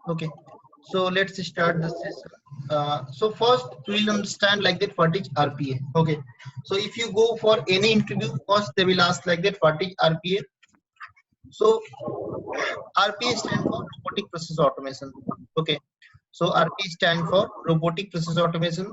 Okay, so let's start the session. So first we'll understand like that what is RPA. Okay, so if you go for any interview, first they will ask like that what is RPA. So RPA stand for robotic process automation. Okay, so RPA stand for robotic process automation.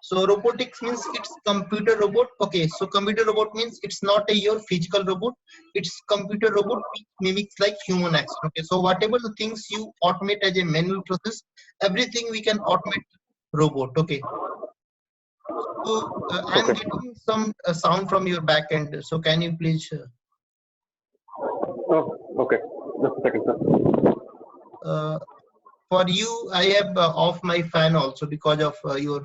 So robotics means it's computer robot. Okay, so computer robot means it's not a your physical robot, it's computer robot which mimics like human action. Okay, so whatever the things you automate as a manual process, everything we can automate robot. Okay, so I'm Okay. getting some sound from your back end, so can you please Oh, okay. Just a second, sir. uh, for you I have off my fan also because of your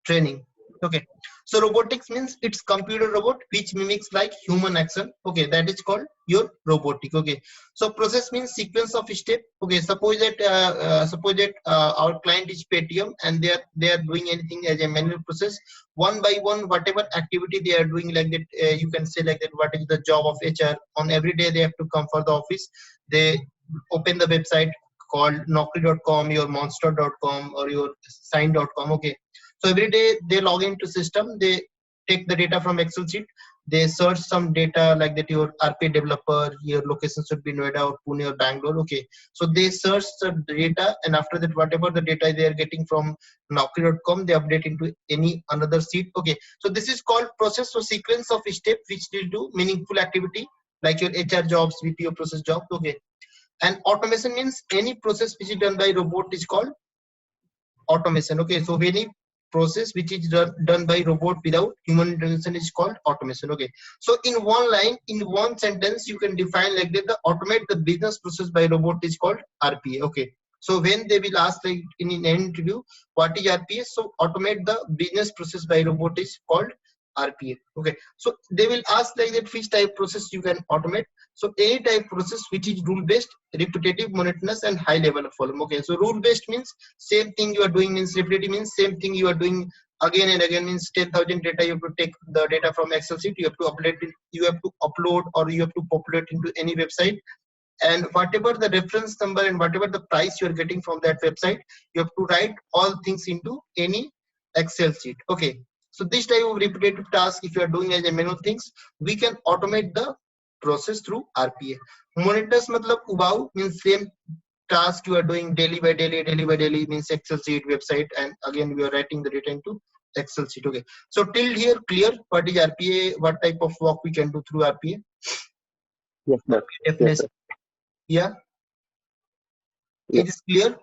training. Okay, so robotics means it's computer robot which mimics like human action. Okay, that is called your robotic. Okay, so process means sequence of step. Okay, suppose that our client is Paytm and they are doing anything as a manual process, one by one whatever activity they are doing like that, you can say like that what is the job of HR. On every day they have to come for the office, they open the website called naukri.com, your monster.com or your sign.com. Okay, so every day they log into system, they take the data from Excel sheet, they search some data like that your RP developer, your location should be Noida or Pune or Bangalore. Okay, so they search the data and after that whatever the data they are getting from Naukri.com, they update into any another sheet. Okay, so this is called process. So sequence of step which will do meaningful activity like your HR jobs, VPO process job. Okay, and automation means any process which is done by robot is called automation. Okay, so any process which is done by robot without human intervention is called automation. Okay, so in one line, in one sentence you can define like that: the automate the business process by robot is called RPA. Okay, so when they will ask like in an interview what is RPA, so automate the business process by robot is called RPA. Okay, so they will ask like that which type process you can automate. So any type process which is rule based, repetitive, monotonous and high level of volume. Okay, so rule based means same thing you are doing, means repetitive means same thing you are doing again and again, means 10,000 data you have to take the data from Excel sheet, you have to upload it, you have to upload or you have to populate into any website, and whatever the reference number and whatever the price you are getting from that website, you have to write all things into any Excel sheet. Okay, so this type of repetitive task if you are doing as a manual things, we can automate the process through RPA. Monitors matlab ubau means same task you are doing daily by daily, daily by daily means Excel sheet, website, and again we are writing the data into Excel sheet. Okay, so till here clear what is RPA, what type of work we can do through RPA? Yes, sir. Okay, Yes, sir. definitely. Yeah, Yes. it is clear.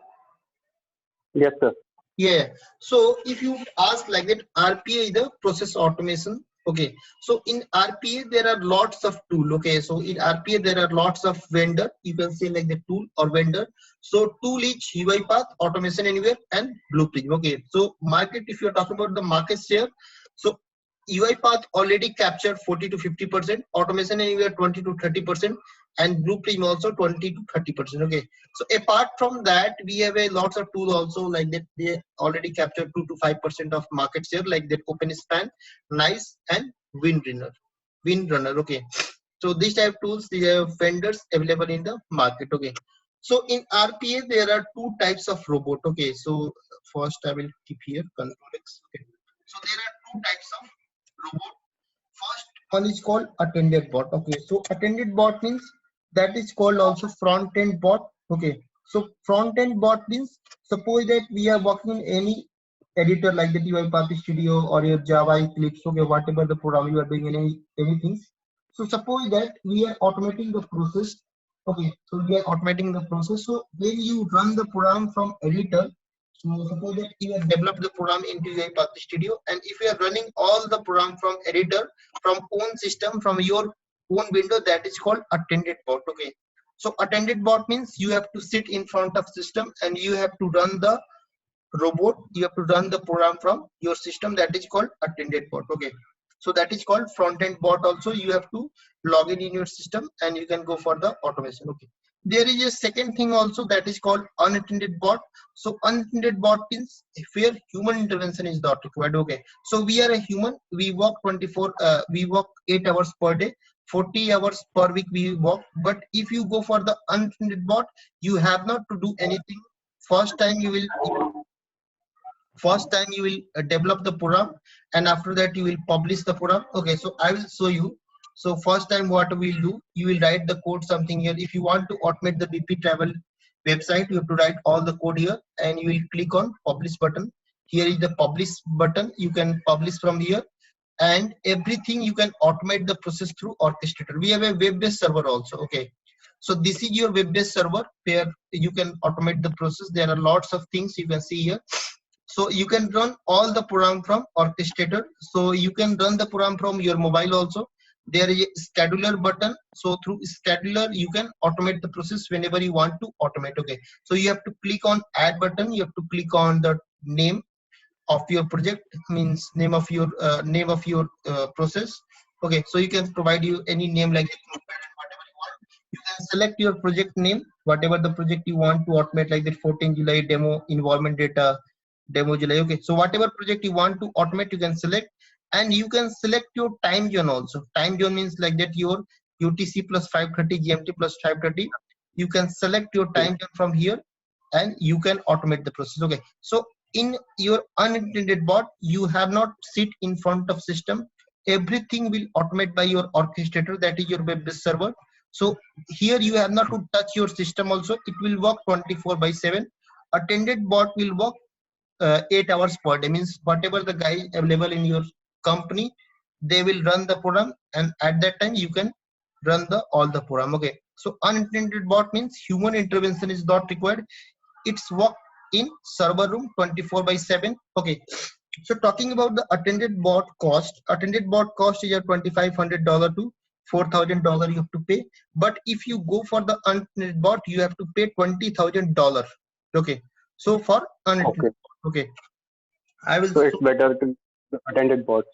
Yes, sir. Yeah, so if you ask like that, RPA is the process automation. Okay, so in RPA there are lots of tool. Okay, so in RPA there are lots of vendor, you can say like the tool or vendor. So tool is UiPath, Automation Anywhere and Blueprint. Okay, so market, if you're talking about the market share, so UiPath already captured 40 to 50%, Automation Anywhere 20 to 30%, and Blueprint also 20 to 30%. Okay, so apart from that, we have a lots of tools also like that. They already capture 2 to 5% of market share, like that OpenSpan, Nice, and Windrunner. Windrunner. Okay. So these type of tools, they have vendors available in the market. Okay. So in RPA, there are two types of robot. Okay. So first, I will keep here Control X. Okay. So there are two types of robot. First one is called attended bot. Okay, so attended bot means that is called also front end bot. Okay, so front end bot means suppose that we are working in any editor like that UiPath Studio or your Java Eclipse. Okay, whatever the program you are doing in anything. So suppose that we are automating the process. Okay, so we are automating the process. So when you run the program from editor, so suppose that you have developed the program into UiPath Studio, and if you are running all the program from editor, from own system, from your own window, that is called attended bot. Okay, so attended bot means you have to sit in front of system and you have to run the robot, you have to run the program from your system, that is called attended bot. Okay, so that is called front end bot. Also you have to log in your system and you can go for the automation. Okay, there is a second thing also that is called unattended bot. So unattended bot means where human intervention is not required. Okay, so we are a human, we work 24 we work 8 hours per day, 40 hours per week we work. But if you go for the unattended bot, you have not to do anything. First time you will develop the program, and after that you will publish the program. Okay, so I will show you. So first time what we'll do, you will write the code something here. If you want to automate the BP travel website, you have to write all the code here, and you will click on publish button. Here is the publish button, you can publish from here, and everything you can automate the process through orchestrator. We have a web-based server also. Okay, so this is your web-based server where you can automate the process. There are lots of things you can see here. So you can run all the program from orchestrator. So you can run the program from your mobile also. There is a scheduler button. So through scheduler you can automate the process whenever you want to automate. Okay, so you have to click on add button. You have to click on the name of your project, means name of your process. Okay, so you can provide you any name like whatever you want. You can select your project name, whatever the project you want to automate, like that 14 July demo environment data demo July. Okay, so whatever project you want to automate, you can select, and you can select your time zone also. Time zone means like that your UTC plus 5:30, GMT plus 5:30. You can select your time zone from here, and you can automate the process. Okay, so in your unattended bot, you have not sit in front of system. Everything will automate by your orchestrator, that is your web-based server. So here you have not to touch your system also. It will work 24/7. Attended bot will work 8 hours per day, means whatever the guy available in your company, they will run the program, and at that time you can run the all the program. Okay, so unattended bot means human intervention is not required. It's work in server room 24/7. Okay, so talking about the attended bot cost, attended bot cost is a $2,500 to $4,000 you have to pay. But if you go for the unattended bot, you have to pay $20,000. Okay, so for unattended Okay. bot. Okay, I will So it's better to attended bots.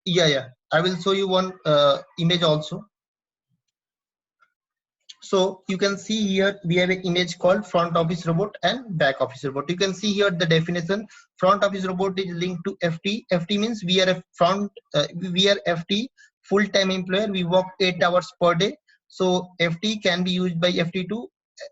yeah, I will show you one image also. So you can see here we have an image called front office robot and back office robot. You can see here the definition. Front office robot is linked to FT. FT means we are a we are FT, full-time employer. We work 8 hours per day. So FT can be used by FT to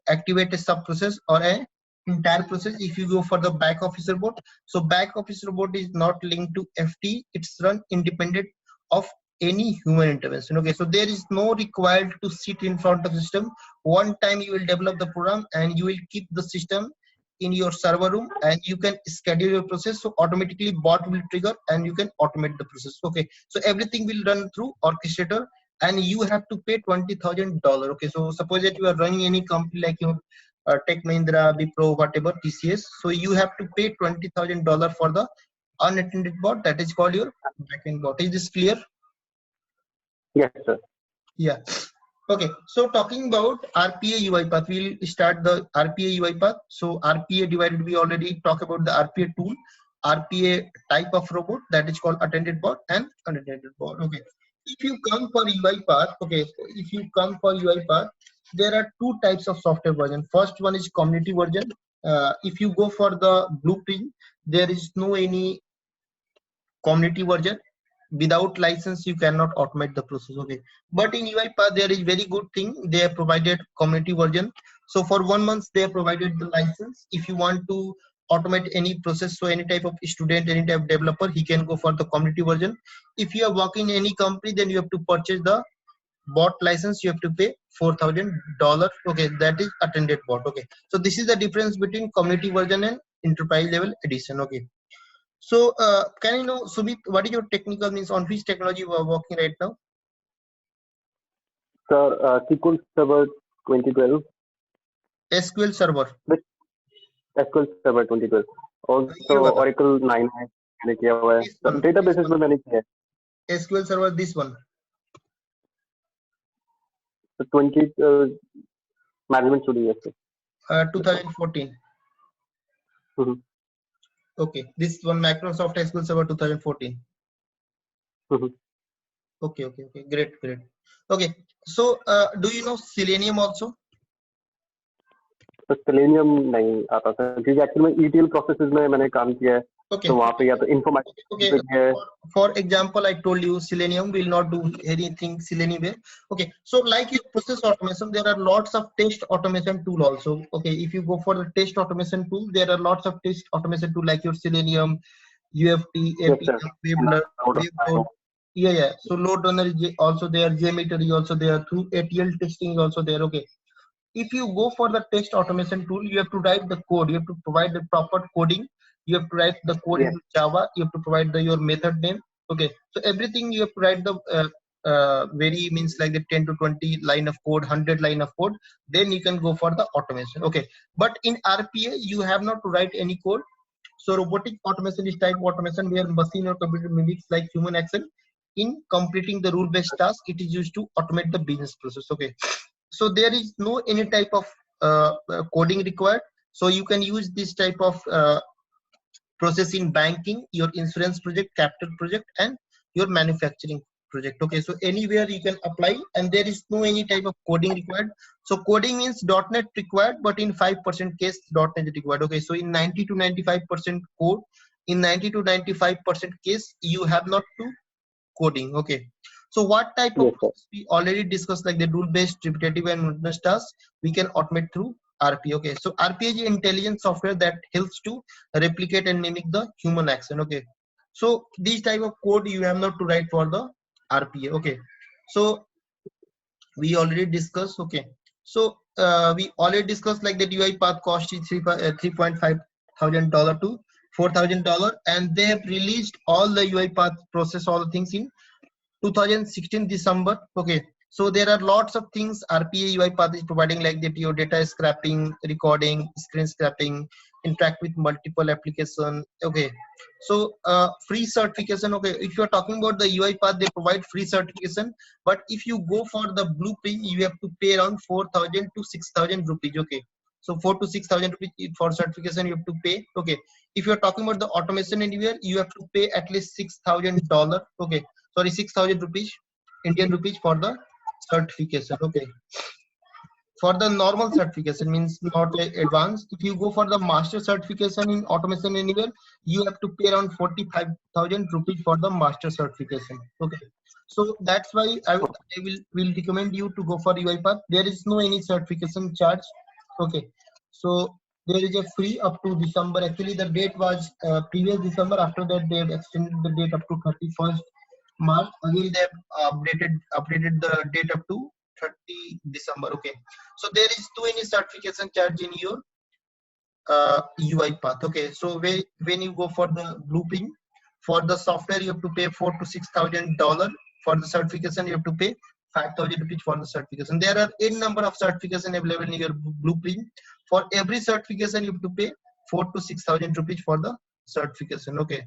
activate a sub process or a entire process. If you go for the back office robot, so back office robot is not linked to FT. It's run independent of any human intervention. Okay, so there is no required to sit in front of the system. One time you will develop the program, and you will keep the system in your server room, and you can schedule your process. So automatically bot will trigger, and you can automate the process. Okay, so everything will run through orchestrator, and you have to pay $20,000. Okay, so suppose that you are running any company like your Tech Mahindra, Wipro, whatever, TCS. So you have to pay $20,000 for the unattended bot. That is called your backend bot. Is this clear? Yes, sir. Yeah. Okay, so talking about RPA UiPath, we'll start the RPA UiPath. So RPA divided, we already talk about the RPA tool, RPA type of robot, that is called attended bot and unattended bot. Okay, if you come for UiPath, okay, so if you come for UiPath, there are two types of software version. First one is community version. If you go for the blueprint, there is no any community version. Without license you cannot automate the process. Okay, but in UiPath there is very good thing, they have provided community version. So for 1 month they have provided the license. If you want to automate any process, so any type of student, any type of developer, he can go for the community version. If you are working in any company, then you have to purchase the bot license. You have to pay $4,000. Okay, that is attended bot. Okay, so this is the difference between community version and enterprise level edition. Okay, so can I know, Sumit, what is your technical means, on which technology you are working right now? Sir, SQL Server 2012. SQL Server. With SQL Server 2012. Also ये वाला Oracle 9 है, मैंने किया हुआ है. this one, Databases में मैंने किया है. SQL Server, this one. So 20 management studio, yes, sir. 2014. Mhm. Okay, this one Microsoft SQL Server 2014. Mhm. Okay, great. Okay, so do you know Selenium also? तो Selenium नहीं आता था, क्योंकि एक्चुअली में ETL प्रोसेसेस में मैंने काम किया है. Okay. तो वहाँ पे या तो Okay. इन्फॉर्मेटिक्स है. For example, I told you Selenium will not do anything Selenium. Okay. So like your process automation, there are lots of test automation tool also. Okay. If you go for the test automation tool, there are lots of test automation tool like your Selenium, UFT, Yes, sir. APM, WebFlow. Yeah. So load runner is also there, JMeter is also there, through ATL testing is also there. Okay. If you go for the test automation tool, you have to write the code, you have to provide the proper coding, you have to write the code Yes. into Java, you have to provide your method name. Okay, so everything you have to write the very means like the 10 to 20 line of code, 100 line of code, then you can go for the automation. Okay, but in RPA you have not to write any code. So robotic automation is type of automation where machine or computer mimics like human action in completing the rule-based task. It is used to automate the business process. Okay, so there is no any type of coding required. So you can use this type of process in banking, your insurance project, capital project, and your manufacturing project. Okay, so anywhere you can apply, and there is no any type of coding required. So coding means .NET required, but in 5% case .NET is required. Okay, so in 90 to 95% code, in 90 to 95% case you have not to coding. Okay, so what type of Yes, sir. we already discussed, like the rule based, repetitive, and monotonous tasks we can automate through RPA. Okay, so RPA is intelligent software that helps to replicate and mimic the human action. Okay, so these type of code you have not to write for the RPA. Okay, so we already discussed. Okay, so we already discussed like that UiPath cost is $3.5 thousand to $4,000, and they have released all the UiPath process, all the things in 2016 December. Okay, so there are lots of things RPA UiPath is providing, like that your data scrapping, recording, screen scrapping, interact with multiple application. Okay, so free certification. Okay, if you are talking about the UiPath, they provide free certification, but if you go for the blueprint, you have to pay around 4,000 to 6,000 rupees. Okay, so 4 to 6,000 rupees for certification you have to pay. Okay, if you are talking about the automation anywhere, you have to pay at least $6,000. Okay, sorry, 6,000 rupees, Indian rupees, for the certification. Okay, for the normal certification means not advanced. If you go for the master certification in automation anywhere, you have to pay around 45,000 rupees for the master certification. Okay, so that's why I will recommend you to go for UiPath. There is no any certification charge. Okay, so there is a free up to December. Actually the date was previous December. After that they have extended the date up to 31st March. Again they have updated the date up to 30 December. Okay, so there is no any certification charge in your UiPath. Okay, so when you go for the blueprint, for the software you have to pay $4,000 to $6,000. For the certification you have to pay 5,000 rupees for the certification. There are n number of certification available in your blueprint. For every certification you have to pay 4 to 6,000 rupees for the certification. Okay,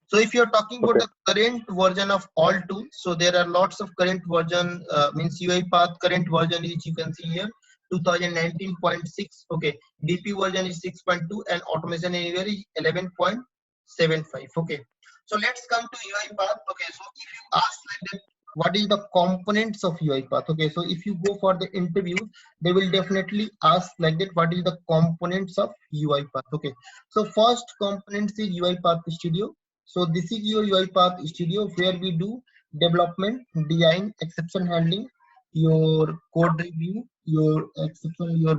so if you're talking about the current version of all tools, so there are lots of current version, means UiPath current version is, you can see here, 2019.6. Okay, DP version is 6.2, and automation anywhere is 11.75. Okay, so let's come to UiPath. Okay, so if you ask like that, what is the components of UiPath? Okay, so if you go for the interview, they will definitely ask like that, what is the components of UiPath? Okay, so first components is UiPath Studio. So this is your UiPath Studio where we do development, design, exception handling, your code review, your exception, your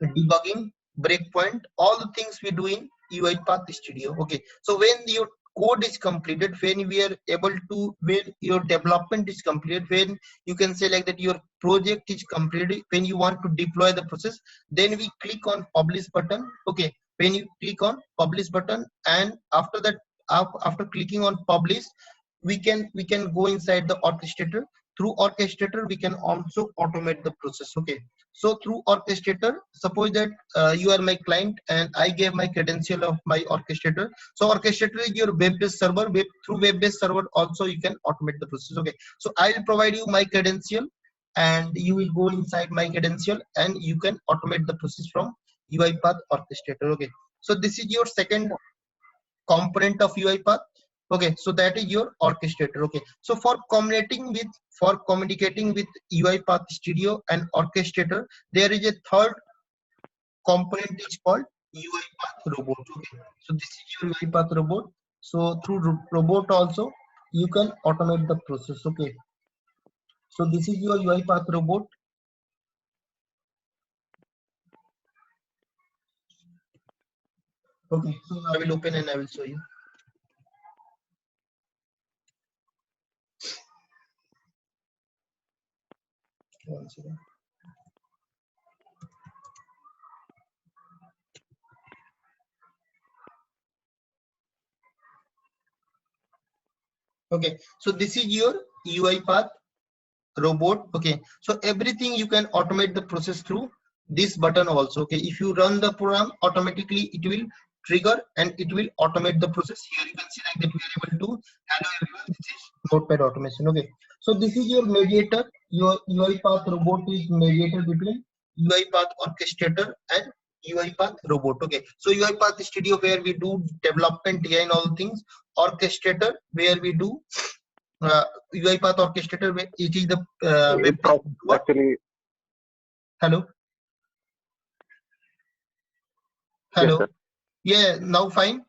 debugging, breakpoint, all the things we do in UiPath Studio. Okay, so when your code is completed, when we are able to, when your development is completed, when you can say like that your project is completed, when you want to deploy the process, then we click on publish button. Okay, when you click on publish button, and after that, after clicking on publish, we can go inside the orchestrator. Through orchestrator we can also automate the process. Okay, so through orchestrator, suppose that you are my client and I gave my credential of my orchestrator. So orchestrator is your web-based server. Through web-based server also you can automate the process. Okay, so I'll provide you my credential, and you will go inside my credential and you can automate the process from UiPath orchestrator. Okay, so this is your second component of UiPath. Okay, so that is your orchestrator. Okay, so for communicating with UiPath Studio and orchestrator, there is a third component is called UiPath robot. Okay, so this is your UiPath robot. So through robot also you can automate the process. Okay, so this is your UiPath robot. Okay, so I will open and I will show you. One second. Okay, so this is your UiPath robot. Okay, so everything you can automate the process through this button also. Okay, if you run the program, automatically it will trigger and it will automate the process. Here you can see like that we are able to, hello everyone, this is notepad automation. Okay, so this is your mediator. Your UiPath robot is mediator between UiPath orchestrator and UiPath robot. Okay, so UiPath studio where we do development, design, all things. Orchestrator where we do UiPath orchestrator, it is the web. It's actually, Hello, yes, hello. sir. Yeah, now fine.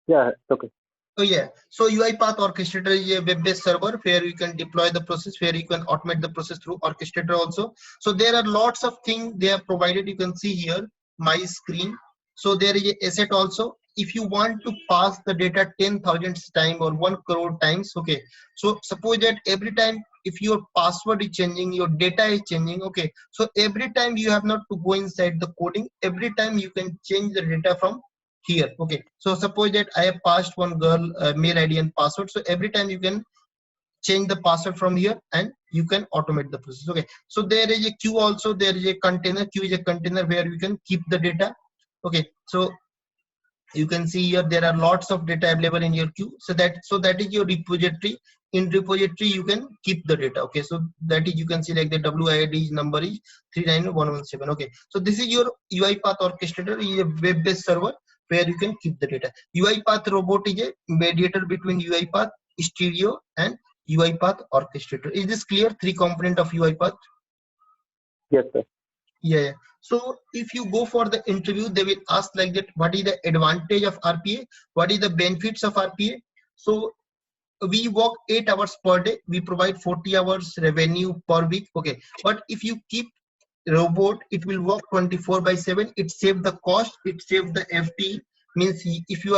Yeah, it's okay. Oh yeah, so UiPath orchestrator is a web-based server where you can deploy the process, where you can automate the process through orchestrator also. So there are lots of things they have provided. You can see here my screen. So there is a asset also. If you want to pass the data 10,000 times or 1 crore times, okay. So suppose that every time if your password is changing, your data is changing, okay. So every time you have not to go inside the coding. Every time you can change the data from here. Okay, so suppose that I have passed one girl mail ID and password, so every time you can change the password from here and you can automate the process. Okay, so there is a queue also, there is a container. Queue is a container where you can keep the data. Okay, so you can see here there are lots of data available in your queue. So that is your repository. In repository you can keep the data. Okay, so that is, you can see like the WID number is 39117. Okay, so this is your UiPath orchestrator, is a web-based server where you can keep the data. UiPath robot is a mediator between UiPath Studio and UiPath orchestrator. Is this clear? Three component of UiPath. Yes, sir. Yeah. So if you go for the interview, they will ask like that, what is the advantage of RPA? What is the benefits of RPA? So we work 8 hours per day. We provide 40 hours revenue per week. Okay. But if you keep robot, it will work 24/7. It save the cost, it save the FT. Means if you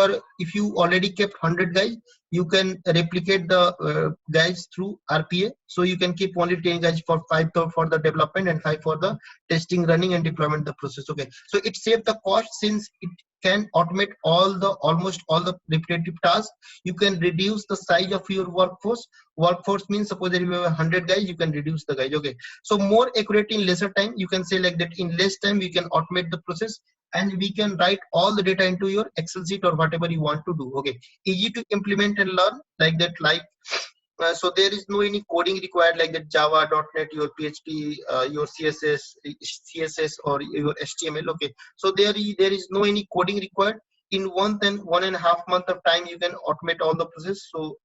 already kept 100 guys, you can replicate the guys through RPA. So you can keep only 10 guys for 5 for the development and 5 for the testing, running and deployment the process. Okay, so it saves the cost since it can automate almost all the repetitive tasks. You can reduce the size of your workforce. Workforce means suppose that you have 100 guys, you can reduce the guys. Okay, so more accurate in lesser time. You can say like that, in less time we can automate the process and we can write all the data into your Excel sheet or whatever you want to do. Okay, easy to implement and learn like that. Like so there is no any coding required like that, Java, .NET, your PHP, your CSS or your HTML. Okay, so there is no any coding required. In 1.5 month of time you can automate all the process. So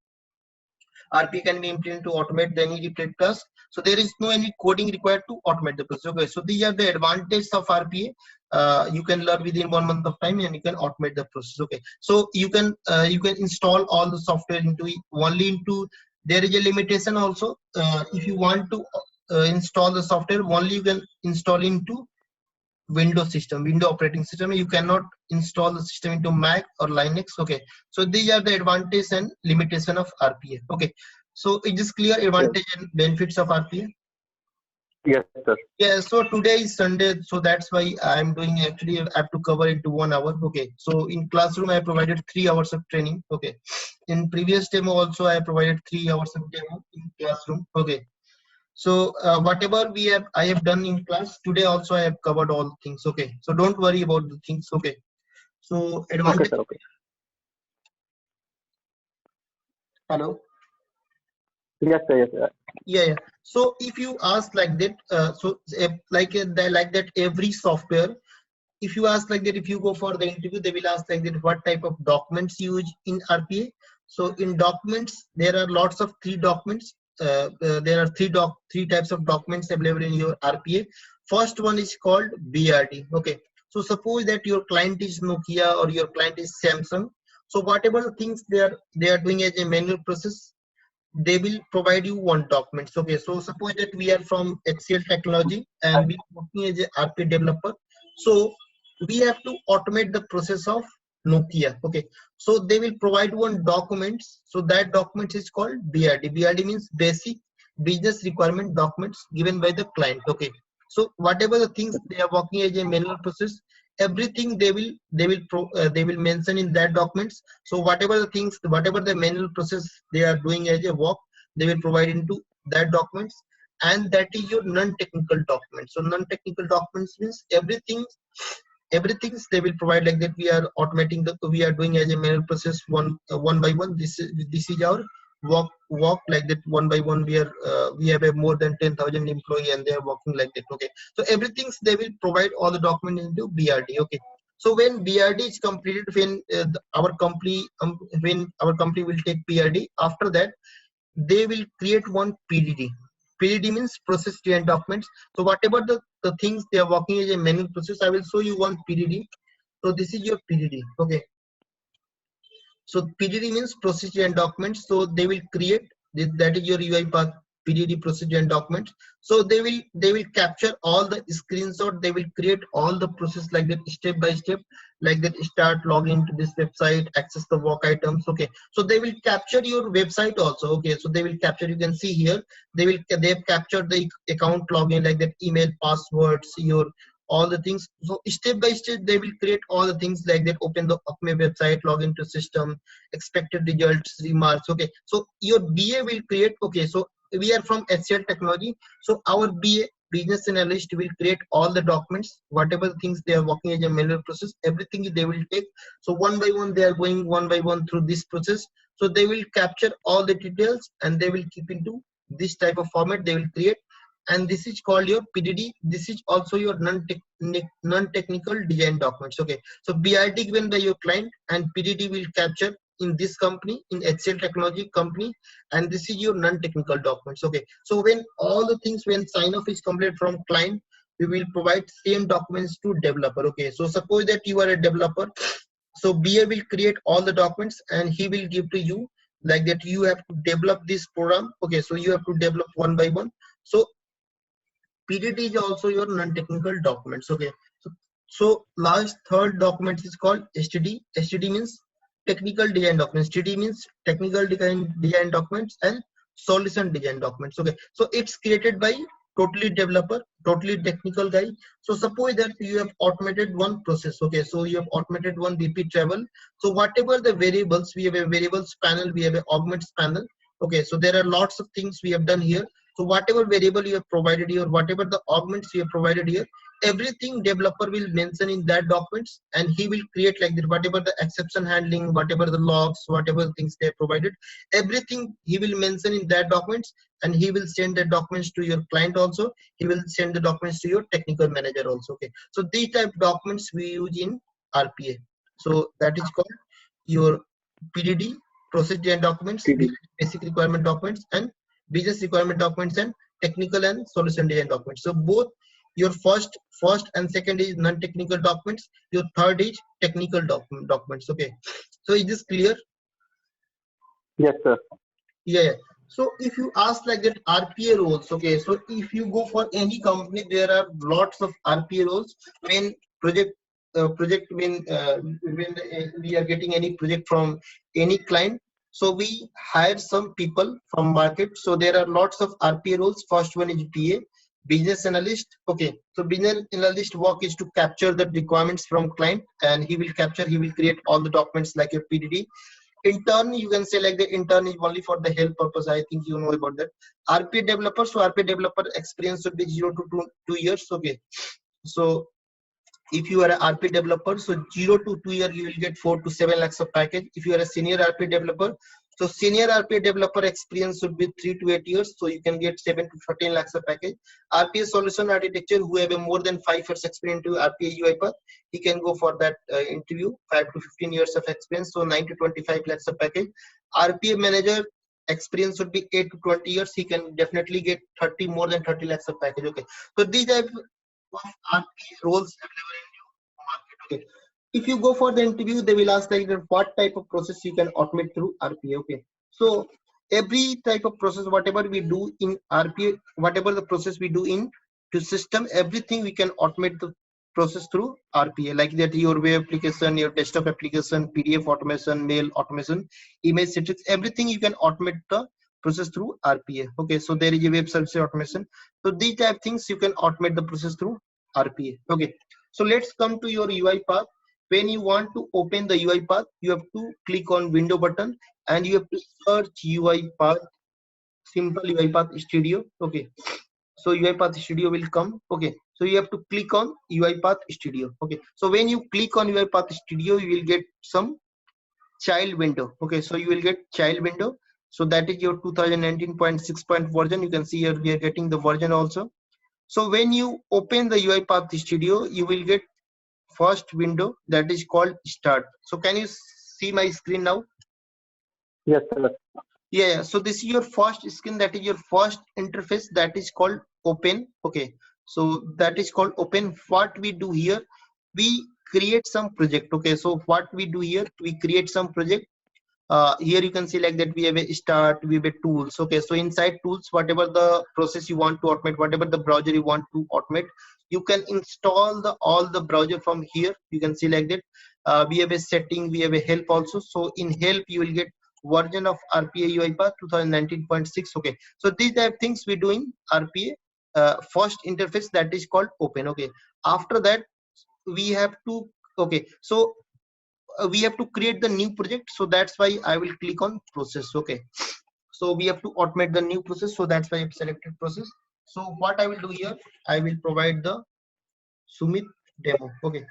RPA can be implemented to automate the any repeated task. So there is no any coding required to automate the process. Okay, so these are the advantages of RPA. You can learn within 1 month of time and you can automate the process. Okay, so you can install all the software into only into. There is a limitation also. If you want to install the software, only you can install into Windows system, Windows operating system. You cannot install the system into Mac or Linux. Okay, so these are the advantage and limitation of RPA. Okay, so it is clear Yes, advantage and benefits of RPA. yes, sir. Yeah, so today is Sunday, so that's why I'm doing, actually I have to cover into 1 hour. Okay, so in classroom I provided 3 hours of training. Okay, in previous demo also I provided 3 hours of demo in classroom. Okay, so whatever I have done in class today also I have covered all things. Okay, so don't worry about the things. Okay, so Okay, advantage. sir. Okay. Hello. Yes, sir. Yes, sir. Yeah. So if you ask like that, like that every software, if you ask like that, if you go for the interview, they will ask like that, what type of documents you use in RPA. So in documents, there are lots of three documents. There are three types of documents available in your RPA. First one is called BRD. Okay. So suppose that your client is Nokia or your client is Samsung. So whatever the things they are doing as a manual process, they will provide you one document. Okay, so suppose that we are from HCL Technology and we are working as a RP developer. So we have to automate the process of Nokia. Okay, so they will provide one documents. So that document is called BRD. BRD means basic business requirement documents given by the client. Okay, so whatever the things they are working as a manual process, everything they will mention in that documents. So whatever the things, whatever the manual process they are doing as a work, they will provide into that documents, and that is your non-technical document. So non-technical documents means everything they will provide like that. We are automating the, we are doing as a manual process one by one. This is our work like that. One by one we have a more than 10,000 employee and they are working like that. Okay, so everything they will provide all the documents into BRD. Okay, so when BRD is completed, when our company will take BRD, after that they will create one PDD. PDD means process design documents. So whatever the things they are working as a manual process, I will show you one PDD. So this is your PDD. Okay, so PDD means procedure and documents. So they will create this, that is your UiPath PDD procedure and documents. So they will capture all the screenshot. They will create all the process like that, step by step, like that. Start login to this website, access the work items. Okay, so they will capture your website also. Okay, so they will capture. You can see here they have captured the account login like that, email, passwords, your all the things. So step by step they will create all the things like that. Open the Acme website, log into system, expected results, remarks. Okay, so your BA will create. Okay, so we are from HCL Technology, so our BA business analyst will create all the documents, whatever things they are working as a manual process, everything they will take. So one by one they are going one by one through this process. So they will capture all the details and they will keep into this type of format they will create, and this is called your PDD. This is also your non-technical design documents. Okay, so BRD given by your client and PDD will capture in this company, in HCL Technology company, and this is your non-technical documents. Okay, so when all the things, when sign off is complete from client, we will provide same documents to developer. Okay, so suppose that you are a developer, so BA will create all the documents and he will give to you like that. You have to develop this program. Okay, so you have to develop one by one. So PDD is also your non-technical documents. Okay, so last third document is called STD. STD means technical design documents. TD means technical design documents and solution design documents. Okay, so it's created by totally developer, totally technical guy. So suppose that you have automated one process. Okay, so you have automated one BP travel. So whatever the variables, we have a variables panel, we have a augments panel. Okay, so there are lots of things we have done here. So whatever variable you have provided here, whatever the augments you have provided here, everything developer will mention in that documents, and he will create like that. Whatever the exception handling, whatever the logs, whatever things they have provided, everything he will mention in that documents, and he will send the documents to your client also. He will send the documents to your technical manager also. Okay, so these type of documents we use in RPA. So that is called your PDD, process design documents, TD. basic requirement documents, and business requirement documents, and technical and solution design documents. So both your first and second is non-technical documents. Your third is technical documents. Okay, so is this clear? Yes, sir. Yeah. So if you ask like that RPA roles, okay, so if you go for any company, there are lots of RPA roles. When project when we are getting any project from any client, so we hire some people from market. So there are lots of RPA roles. First one is BA, business analyst. Okay, so business analyst work is to capture the requirements from client, and he will create all the documents like your PDD. Intern, you can say like the intern is only for the help purpose. I think you know about that. RPA developer, so RPA developer experience should be 0 to 2 years. Okay, so if you are a RP developer, so 0 to 2 year you will get 4 to 7 lakhs of package. If you are a senior RP developer, so senior RP developer experience should be 3 to 8 years, so you can get 7 to 13 lakhs of package. RPA solution architecture, who have a more than 5 years experience to RPA UiPath, he can go for that interview. 5 to 15 years of experience, so 9 to 25 lakhs of package. RPA manager experience would be 8 to 20 years, he can definitely get more than 30 lakhs of package. Okay, so these type of RPA roles available in Okay. If you go for the interview, they will ask like what type of process you can automate through RPA. Okay. So every type of process, whatever we do in RPA, whatever the process we do in to system, everything we can automate the process through RPA. Like that, your web application, your desktop application, PDF automation, mail automation, image statistics, everything you can automate the process through RPA. Okay. So there is a web service automation. So these type of things you can automate the process through RPA. Okay. So let's come to your UI path. When you want to open the UI path, you have to click on window button and you have to search UI path, simple UI path studio. Okay. So UI path studio will come. Okay. So you have to click on UI path studio. Okay. So when you click on UI path studio, you will get some child window. Okay. So you will get child window. So that is your 2019.6 version. You can see here we are getting the version also. So when you open the UI path studio, you will get first window that is called start. So can you see my screen now? Yes, sir. Yeah, so this is your first screen, that is your first interface, that is called open. Okay, so that is called open. What we do here, we create some project. Okay, so what we do here, we create some project. Here you can see like that we have a start, we have a tools. Okay, so inside tools, whatever the process you want to automate, whatever the browser you want to automate, you can install the all the browser from here. You can see like that. We have a setting, we have a help also. So in help you will get version of RPA UiPath 2019.6. Okay, so these type of things we do in RPA first interface, that is called open. Okay, after that we have to, okay, so we have to create the new project. So that's why I will click on process. Okay, so we have to automate the new process, so that's why I've selected process. So what I will do here, I will provide the Sumit demo. Okay,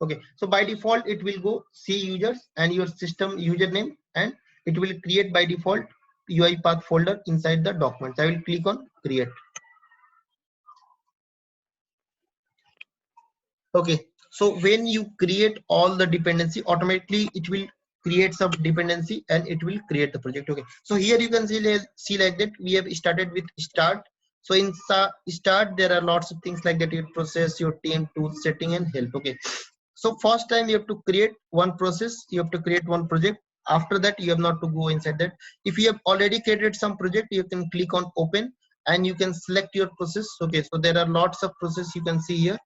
okay, so by default it will go see users and your system username, and it will create by default UiPath folder inside the documents. I will click on create. Okay, so when you create all the dependency, automatically it will create some dependency and it will create the project. Okay, so here you can see like that we have started with start. So in start there are lots of things like that, your process, your team, tools, setting and help. Okay, so first time you have to create one process, you have to create one project. After that you have not to go inside that. If you have already created some project, you can click on open and you can select your process. Okay, so there are lots of process you can see here.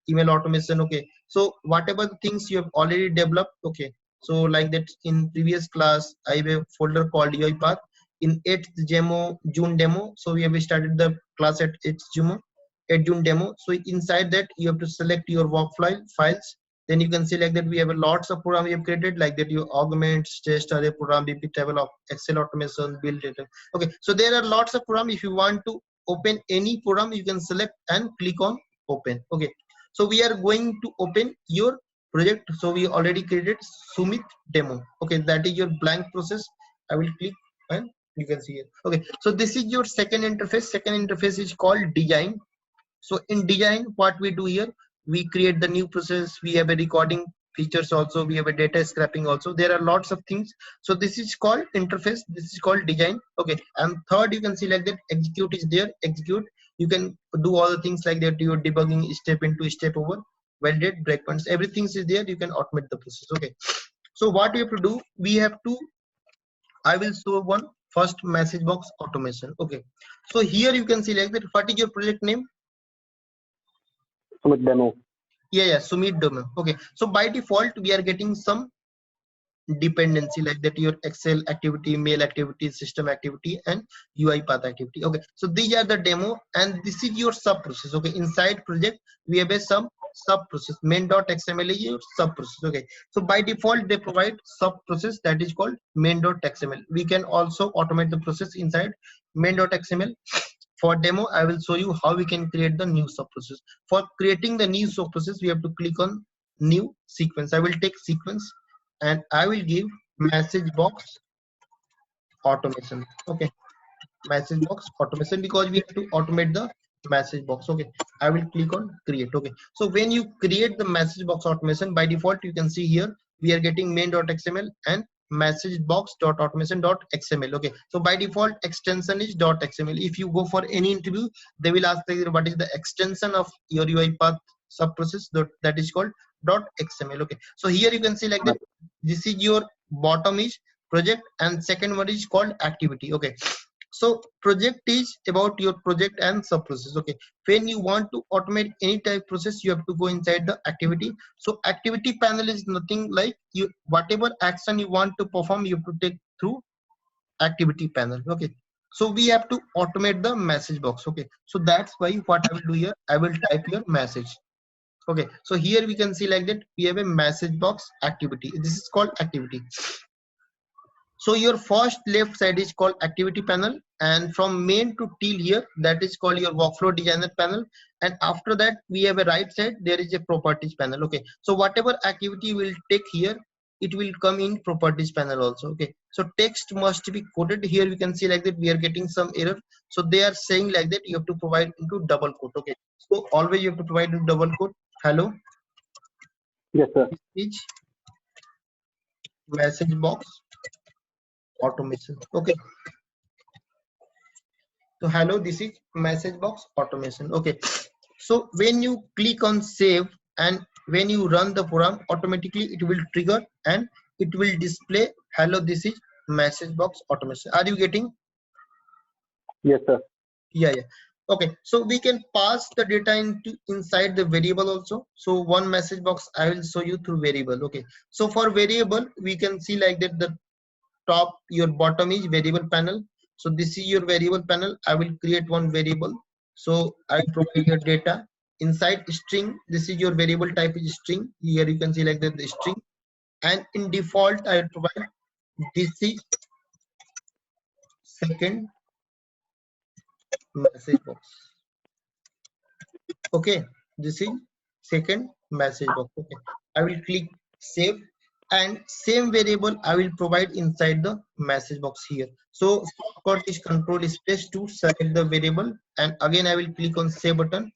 Email automation. Okay, so whatever the things you have already developed. Okay, so like that in previous class I have a folder called UiPath. In 8th June demo, so we have started the class at 8th June demo. So inside that you have to select your workflow files. Then you can see like that we have a lots of program we have created, like that you augment, test array program, BP table of Excel automation, build data. Okay, so there are lots of program. If you want to open any program, you can select and click on open. Okay, so we are going to open your project. So we already created Sumit demo. Okay, that is your blank process. I will click and you can see it. Okay, so this is your second interface. Second interface is called design. So in design, what we do here, we create the new process. We have a recording features also. We have a data scraping also. There are lots of things. So this is called interface. This is called design. Okay, and third you can see like that execute is there. Execute, you can do all the things like that. Your debugging step into step over, validate, breakpoints, everything is there. You can automate the process. Okay, so what we have to do, we have to, I will show one first message box automation. Okay, so here you can see like that. What is your project name? Sumit demo. Yeah, Sumit demo. Okay, so by default we are getting some dependency like that, your Excel activity, mail activity, system activity and UiPath activity. Okay, so these are the demo and this is your sub process. Okay, inside project we have a some sub process. Main.xml is your sub process. Okay, so by default they provide sub process that is called main.xml. We can also automate the process inside main.xml. For demo I will show you how we can create the new sub process. For creating the new sub process we have to click on new sequence. I will take sequence and I will give message box automation. Okay, message box automation, because we have to automate the message box. Okay, I will click on create. Okay, so when you create the message box automation, by default you can see here we are getting main.xml and messagebox.automation.xml. Okay, so by default extension is .xml. If you go for any interview, they will ask you what is the extension of your UiPath subprocess, that is called .xml. Okay, so here you can see like that this is your bottom is project and second one is called activity. Okay, so project is about your project and sub process. Okay, when you want to automate any type process, you have to go inside the activity. So activity panel is nothing like you, whatever action you want to perform, you have to take through activity panel. Okay, so we have to automate the message box. Okay, so that's why what I will do here, I will type your message. Okay, so here we can see like that we have a message box activity. This is called activity. So your first left side is called activity panel, and from main to till here, that is called your workflow designer panel. And after that we have a right side, there is a properties panel. Okay, so whatever activity will take here, it will come in properties panel also. Okay, so text must be coded. Here we can see like that we are getting some error, so they are saying like that you have to provide into double quote. Okay, so always you have to provide into double quote. Hello, Yes, sir. each message box automation. Okay, so hello, this is message box automation. Okay, so when you click on save and when you run the program, automatically it will trigger and it will display hello, this is message box automation. Are you getting? Yes, sir. Yeah. Okay, so we can pass the data into inside the variable also. So one message box I will show you through variable. Okay, so for variable we can see like that the top, your bottom is variable panel. So this is your variable panel. I will create one variable. So I provide your data inside string. This is your variable type is string. Here you can see like that the string, and in default I will provide this is second message box. Okay, this is second message box. Okay, I will click save, and same variable I will provide inside the message box here. So shortcut is control space to select the variable, and again I will click on save button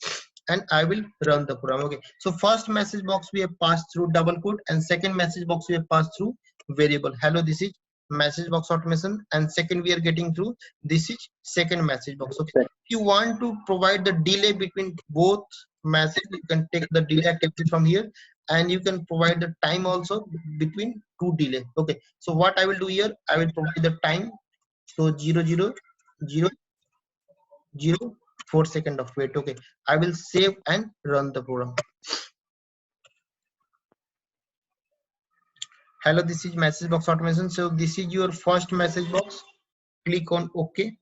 and I will run the program. Okay, so first message box we have passed through double quote, and second message box we have passed through variable. Hello, this is message box automation, and second we are getting through this is second message box. Okay, if you want to provide the delay between both message, you can take the delay activity from here, and you can provide the time also between two delay. Okay, so what I will do here, I will provide the time. So 0.00004 of wait. Okay, I will save and run the program. Hello, this is message box automation. So this is your first message box. Click on OK.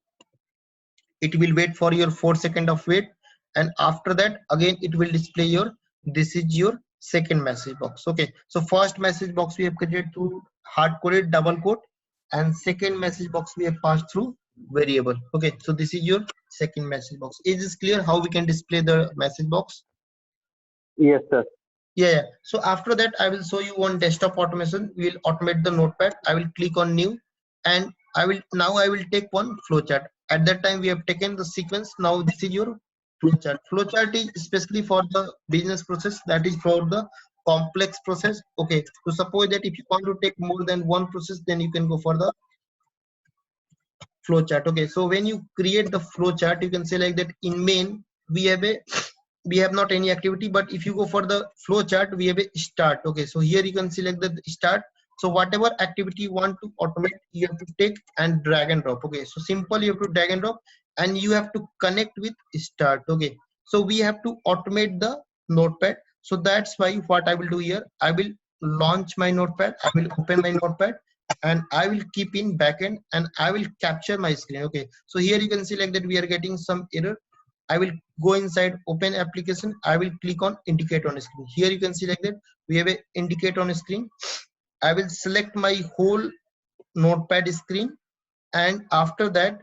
It will wait for your 4 seconds of wait, and after that again it will display your this is your second message box. Okay, so first message box we have created through hard coded double quote, and second message box we have passed through variable. Okay, so this is your second message box. Is this clear how we can display the message box? Yes, sir. Yeah. So after that I will show you one desktop automation. We will automate the notepad. I will click on new, and I will take one flowchart. At that time we have taken the sequence. Now this is your flowchart. Flowchart is especially for the business process, that is for the complex process. Okay, so suppose that if you want to take more than one process, then you can go for the flowchart. Okay, so when you create the flowchart, you can say like that in main we have not any activity, but if you go for the flow chart, we have a start. Okay, so here you can select the start. So whatever activity you want to automate, you have to take and drag and drop. Okay, so simple, you have to drag and drop, and you have to connect with start. Okay, so we have to automate the notepad. So that's why what I will do here, I will launch my notepad, I will open my notepad, and I will keep in backend, and I will capture my screen. Okay, so here you can see like that we are getting some error. I will go inside open application. I will click on indicate on screen. Here you can see like that we have a indicate on screen. I will select my whole notepad screen, and after that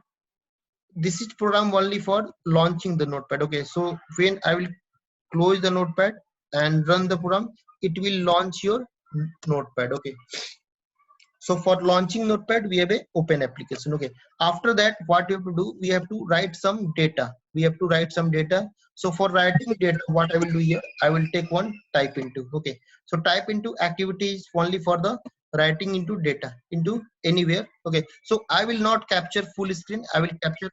this is program only for launching the notepad. Okay, so when I will close the notepad and run the program, it will launch your notepad. Okay, so for launching notepad we have a open application. Okay, after that what we have to do, we have to write some data. So for writing data, what I will do here, I will take one type into. Okay, so type into activity is only for the writing into data into anywhere. Okay, so I will not capture full screen, I will capture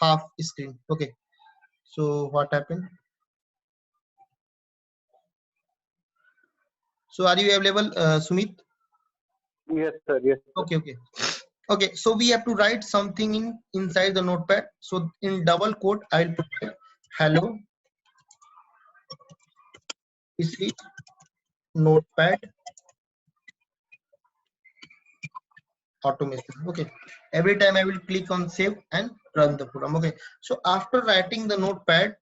half screen. Okay, so what happened? So are you available, Sumit? Yes, sir. Yes, sir. Okay. Okay, so we have to write something in inside the notepad. So in double quote, I'll put hello, this is notepad automation. Okay, every time I will click on save and run the program. Okay, so after writing the notepad,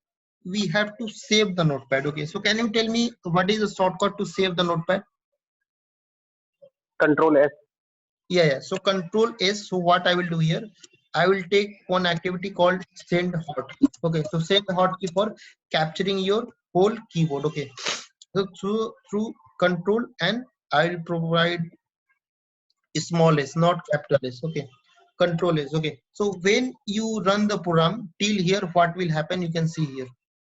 we have to save the notepad. Okay, so can you tell me what is the shortcut to save the notepad? Control S. Yeah, so control S. So what I will do here, I will take one activity called send hotkey. Okay, so send hotkey for capturing your whole keyboard. Okay, so through control and I will provide small s, not capital S. Okay, control S. Okay, so when you run the program till here, what will happen? You can see here.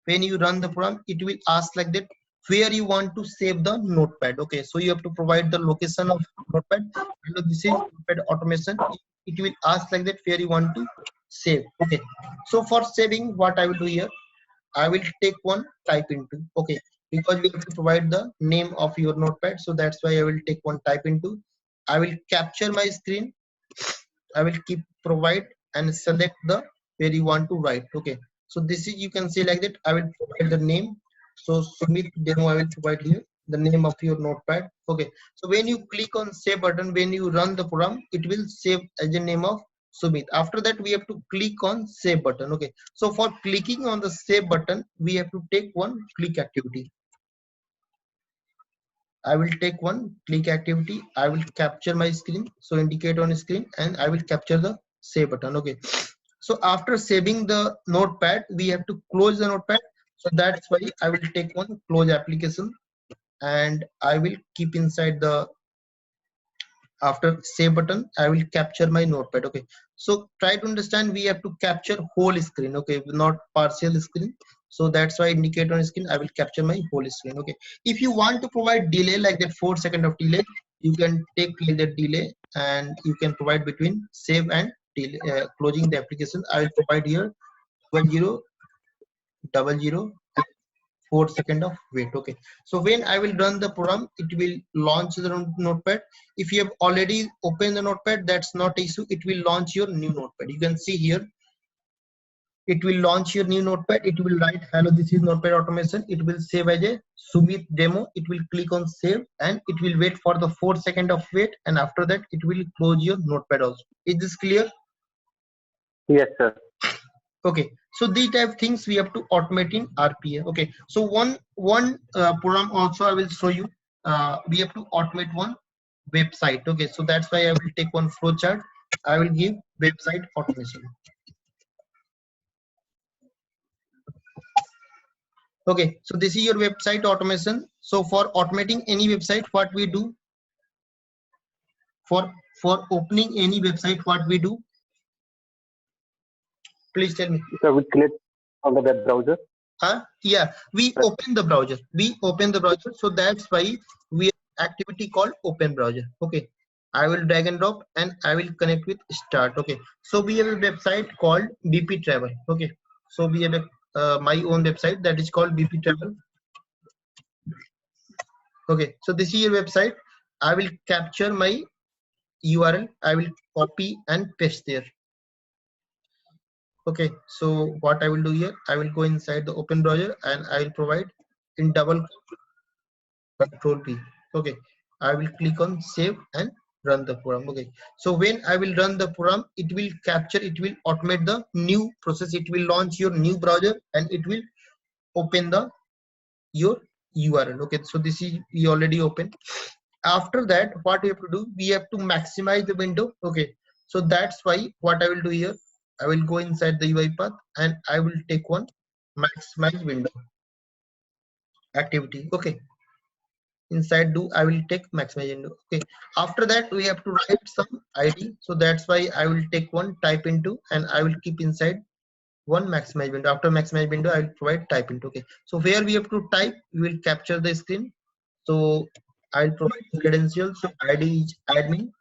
When you run the program, it will ask like that where you want to save the notepad. Okay, so you have to provide the location of notepad. And this is notepad automation. It will ask like that where you want to save. Okay, so for saving, what I will do here, I will take one type into. Okay, because we have to provide the name of your notepad, so that's why I will take one type into. I will capture my screen. I will keep provide and select the where you want to write. Okay, so this is, you can say like that. I will provide the name. So Sumit demo I will provide here the name of your notepad. Okay, so when you click on save button, when you run the program, it will save as a name of Sumit. After that, we have to click on save button. Okay, so for clicking on the save button, we have to take one click activity. I will take one click activity. I will capture my screen. So indicate on screen and I will capture the save button. Okay. So after saving the notepad, we have to close the notepad. So that's why I will take one close application and I will keep inside the, after save button, I will capture my notepad. Okay, so try to understand, we have to capture whole screen. Okay, not partial screen. So that's why indicate on screen, I will capture my whole screen. Okay, if you want to provide delay like that 4 seconds of delay, you can take like that delay and you can provide between save and delay, closing the application. I will provide here 1000 4 seconds of wait. Okay, so when I will run the program, it will launch the notepad. If you have already opened the notepad, that's not issue, it will launch your new notepad. You can see here, it will launch your new notepad. It will write hello, this is notepad automation. It will save as a Sumit demo. It will click on save and it will wait for the 4 seconds of wait, and after that it will close your notepad also. Is this clear? Yes, sir. Okay, so these type of things we have to automate in RPA. Okay, so one program also I will show you. We have to automate one website. Okay, so that's why I will take one flow chart. I will give website automation. Okay, so this is your website automation. So for automating any website, what we do, for opening any website, what we do, please tell me. So we click on the web browser. Yeah, we open the browser. We open the browser. So that's why we have activity called open browser. Okay, I will drag and drop and I will connect with start. Okay, so we have a website called BP Travel. Okay, so we have a my own website that is called BP Travel. Okay, so this is your website. I will capture my URL. I will copy and paste there. Okay, so what I will do here, I will go inside the open browser and I will provide in double control P. Okay, I will click on save and run the program. Okay, so when I will run the program, it will capture, it will automate the new process. It will launch your new browser and it will open the your URL. Okay, so this is we already open. After that, what we have to do, we have to maximize the window. Okay, so that's why what I will do here, I will go inside the UI path and I will take one maximize window activity. Okay, inside do I will take maximize window. Okay, after that we have to write some ID. So that's why I will take one type into and I will keep inside one maximize window. After maximize window, I will provide type into. Okay, so where we have to type, we will capture the screen. So I'll provide the credentials. So ID is admin,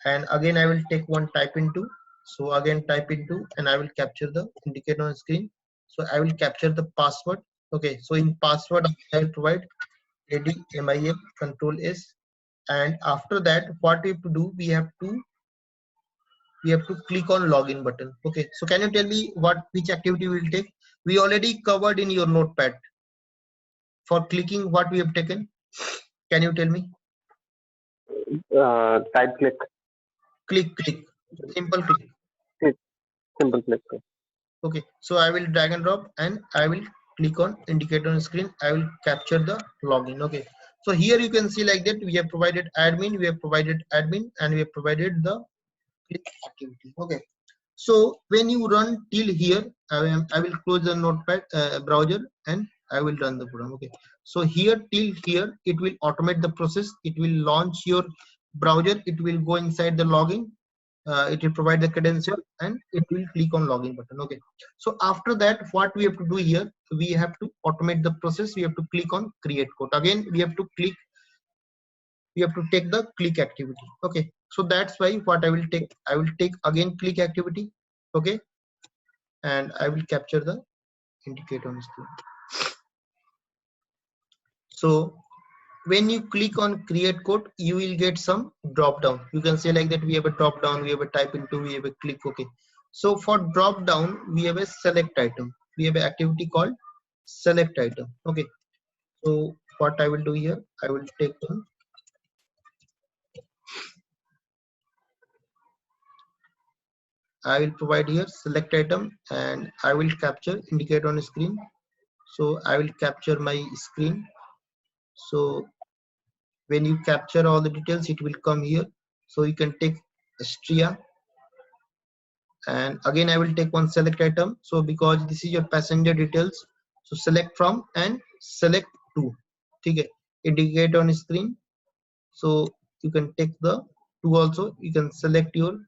and again I will take one type into. So again type into, and I will capture the indicator on screen. So I will capture the password. Okay, so in password I will provide ADMIL control S, and after that what we have to do, we have to click on login button. Okay, so can you tell me which activity we will take? We already covered in your notepad. For clicking, what we have taken, can you tell me? Type click. Click, simple click. Click. Simple click. Okay, so I will drag and drop, and I will click on indicator on screen. I will capture the login. Okay, so here you can see like that we have provided admin, and we have provided the click activity. Okay, so when you run till here, I will close the notepad browser, and I will run the program. Okay, so here till here it will automate the process. It will launch your browser. It will go inside the login. It will provide the credential, and it will click on login button. Okay, so after that what we have to do here, we have to automate the process. We have to click on create code. Again we have to take the click activity. Okay, so that's why what I will take again click activity. Okay, and I will capture the indicator on screen. So when you click on create code, you will get some drop down. You can say like that we have a drop down, we have a type into, we have a click. Okay, so for drop down we have a select item. We have an activity called select item. Okay, so what I will do here, I will take one. I will provide here select item, and I will capture indicator on screen. So I will capture my screen. So when you capture all the details, it will come here. So you can take Astria, and again I will take one select item. So because this is your passenger details, so select from and select to. Okay, indicate on screen. So you can take the two also. You can select your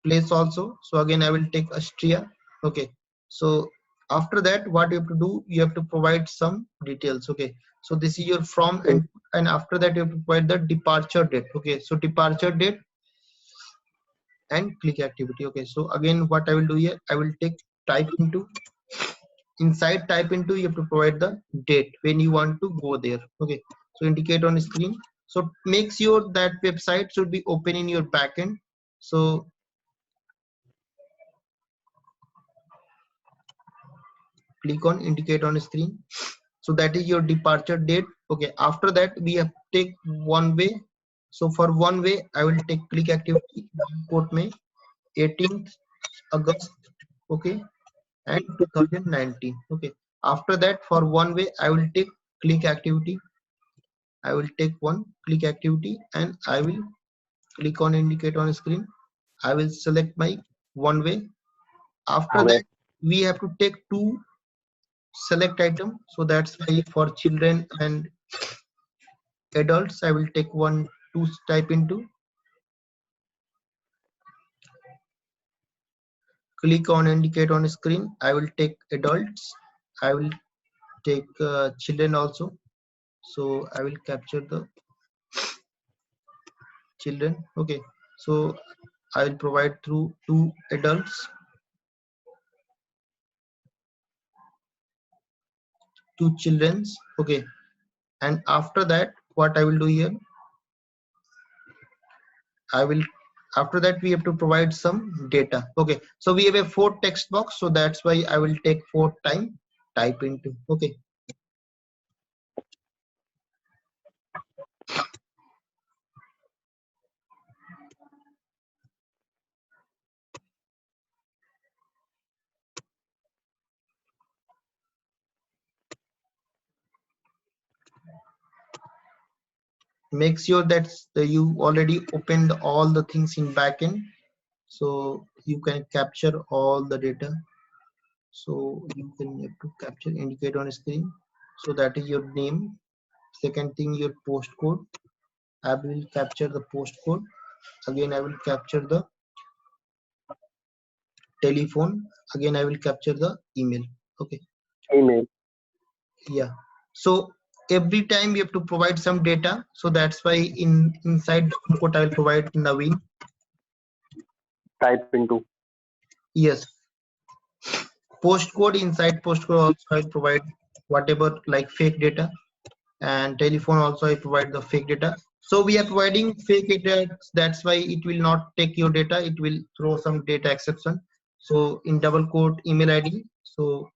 place also. So again I will take Astria. Okay, so after that what you have to do, you have to provide some details. Okay, so this is your from, and after that you have to provide the departure date. Okay, so departure date and click activity. Okay, so again what I will do here, I will take type into. Inside type into, you have to provide the date when you want to go there. Okay, so indicate on screen. So make sure that website should be open in your backend. So click on indicate on screen. So that is your departure date. Okay, after that we have take one way. So for one way I will take click activity. Quote me 18th August. Okay, and 2019. Okay, after that for one way I will take click activity. I will take one click activity, and I will click on indicate on screen. I will select my one way. After that we have to take two select item. So that's why for children and adults I will take one two type into. Click on indicate on screen. I will take adults. I will take children also. So I will capture the children. Okay, so I will provide through two adults, two children's. Okay, and after that what I will do here, I will after that we have to provide some data. Okay, so we have a 4 text box, so that's why I will take 4 time type into. Okay, make sure that you already opened all the things in backend, so you can capture all the data. So you can have to capture indicate on screen. So that is your name. Second thing, your postcode. I will capture the postcode. Again I will capture the telephone. Again I will capture the email. Okay, Email. yeah. So every time we have to provide some data. So that's why inside the quote I will provide Naveen. Type into. Yes. Postcode, inside postcode also I will provide whatever like fake data, and telephone also I provide the fake data. So we are providing fake data, that's why it will not take your data, it will throw some data exception. So in double quote email ID, so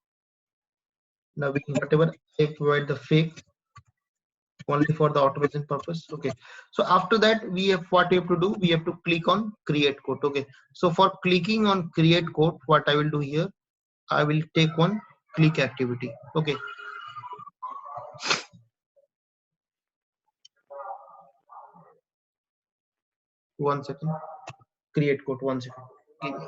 now whatever I provide the fake only for the automation purpose. Okay, so after that we have what we have to do, we have to click on create quote. Okay, so for clicking on create quote, what I will do here, I will take one click activity. Okay, one second, create quote, one second. Give me.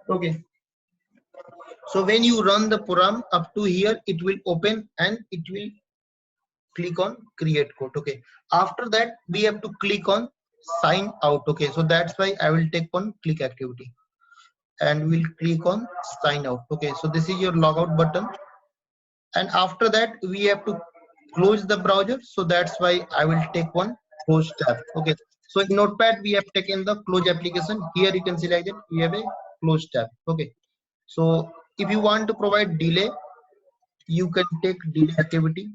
Okay, so when you run the program up to here, it will open and it will click on create quote. Okay, after that we have to click on sign out. Okay, so that's why I will take one click activity and we'll click on sign out. Okay, so this is your logout button, and after that we have to close the browser. So that's why I will take one close tab. Okay, so in notepad we have taken the close application. Here you can see like that we have a close tab. Okay, so if you want to provide delay, you can take delay activity,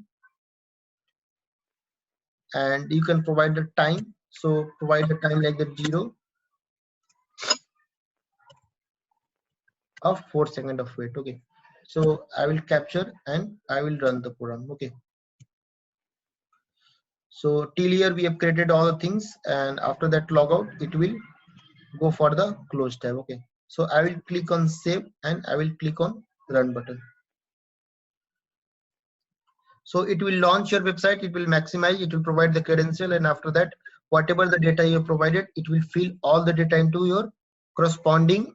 and you can provide the time. So provide the time like that 0 of 4 seconds of wait. Okay, so I will capture and I will run the program. Okay, so till here we have created all the things, and after that logout it will go for the close tab. Okay, so I will click on save and I will click on run button. So it will launch your website, it will maximize, it will provide the credential, and after that whatever the data you have provided, it will fill all the data into your corresponding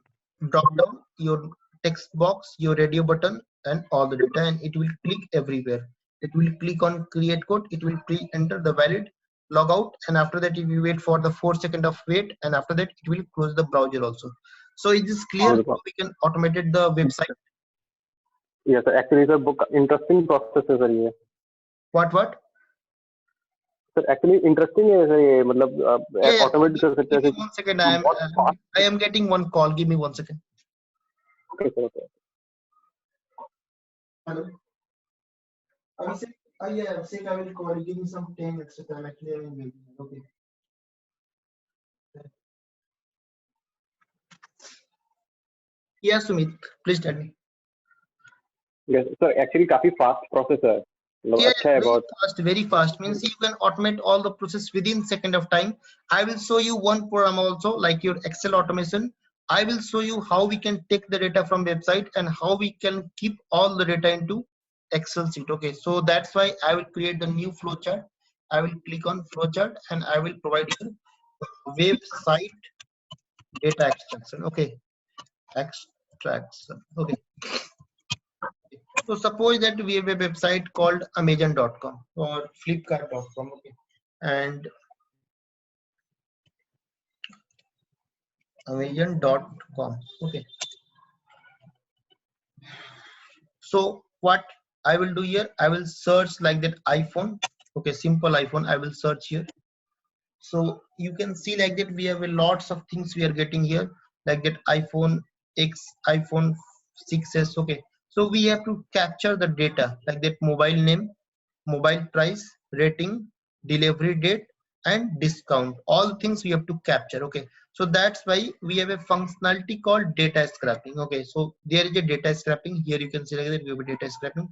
drop down, your text box, your radio button, and all the data, and it will click everywhere. It will click on create code, it will enter the valid logout, and after that if you wait for the 4 seconds of wait, and after that it will close the browser also. So it is clear how we can automate the website. Yes, sir. Actually, sir, book interesting process है sir ये. What? Sir, actually interesting है sir ये, मतलब Yeah, automate कर सकते give me हैं. 1 second. I am getting one call. Give me 1 second. Okay, sir. Okay. Hello. Abhishek, yeah, Abhishek, I will call. Give me some 10 extra time. Actually, I am waiting. Okay. Yeah, Sumit, please tell me. Yes, sir. Actually, काफी fast process है. मतलब Yeah, अच्छा है बहुत. very fast means you can automate all the process within second of time. I will show you one program also, like your Excel automation. I will show you how we can take the data from website and how we can keep all the data into Excel sheet. Okay, so that's why I will create the new flowchart. I will click on flowchart and I will provide you website data extraction. Okay, extraction. Okay, so suppose that we have a website called amazon.com or flipkart.com. Okay, and amazon.com. Okay, so what I will do here, I will search like that iPhone. Okay, simple iPhone, I will search here. So you can see like that we have a lots of things we are getting here, like that iPhone X, iPhone 6s. Okay, so we have to capture the data like that: mobile name, mobile price, rating, delivery date, and discount. All things we have to capture. Okay, so that's why we have a functionality called data scraping. Okay, so there is a data scraping here. You can see like that we have a data scraping.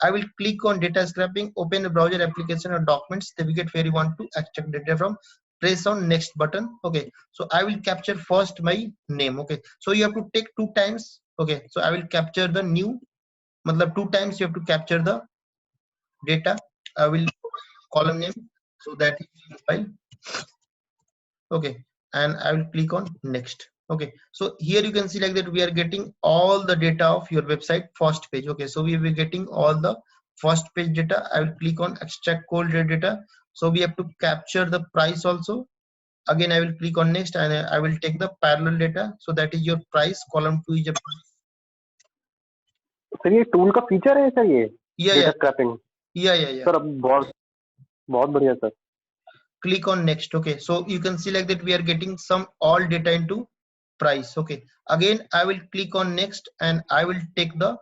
I will click on data scraping, open the browser application or documents, navigate where you want to extract data from, press on next button. Okay, so I will capture first my name. Okay, so you have to take 2 times. Okay, so I will capture the new, matlab 2 times you have to capture the data. I will column name, so that is file. Okay, and I will click on next. Okay, so here you can see like that we are getting all the data of your website first page. Okay, so we will be getting all the first page data. I will click on extract cold data. So we have to capture the price also. Again I will click on next, and I will take the parallel data. So that is your price, column 2 is your price. Sir ये tool का feature है sir, ये Yeah, data yeah, scraping? yeah. Sir अब बहुत बहुत बढ़िया sir. Click on next. Okay, so you can see like that we are getting some all data into price. Okay, again I will click on next, and I will take the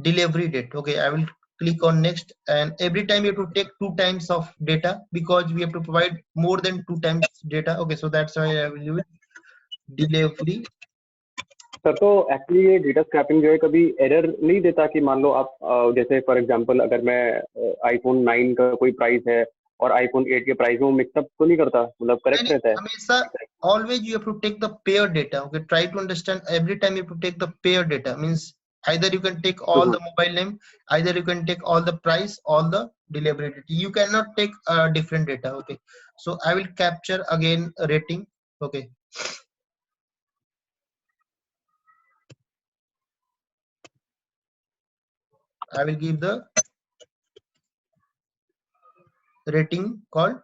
delivery date. Okay, I will click on next, and every time you have to take 2 times of data, because we have to provide more than 2 times data. Okay, so that's why I will use delivery. Sir तो actually ये data scrapping जो है कभी error नहीं देता कि मान लो आप जैसे फॉर एग्जांपल अगर मैं आईफोन 9 का कोई प्राइस है और आईफोन 8 के प्राइस में वो मिक्सअप तो नहीं करता, मतलब करेक्ट रहता है? हमेशा always you have to take the pair data. Okay, try to understand every time you have to take the pair data. Means either you can take all the mobile name, either you can take all the price, all the delivery data. You cannot take different data. Okay, so I will capture again rating. Okay, I will give the rating called.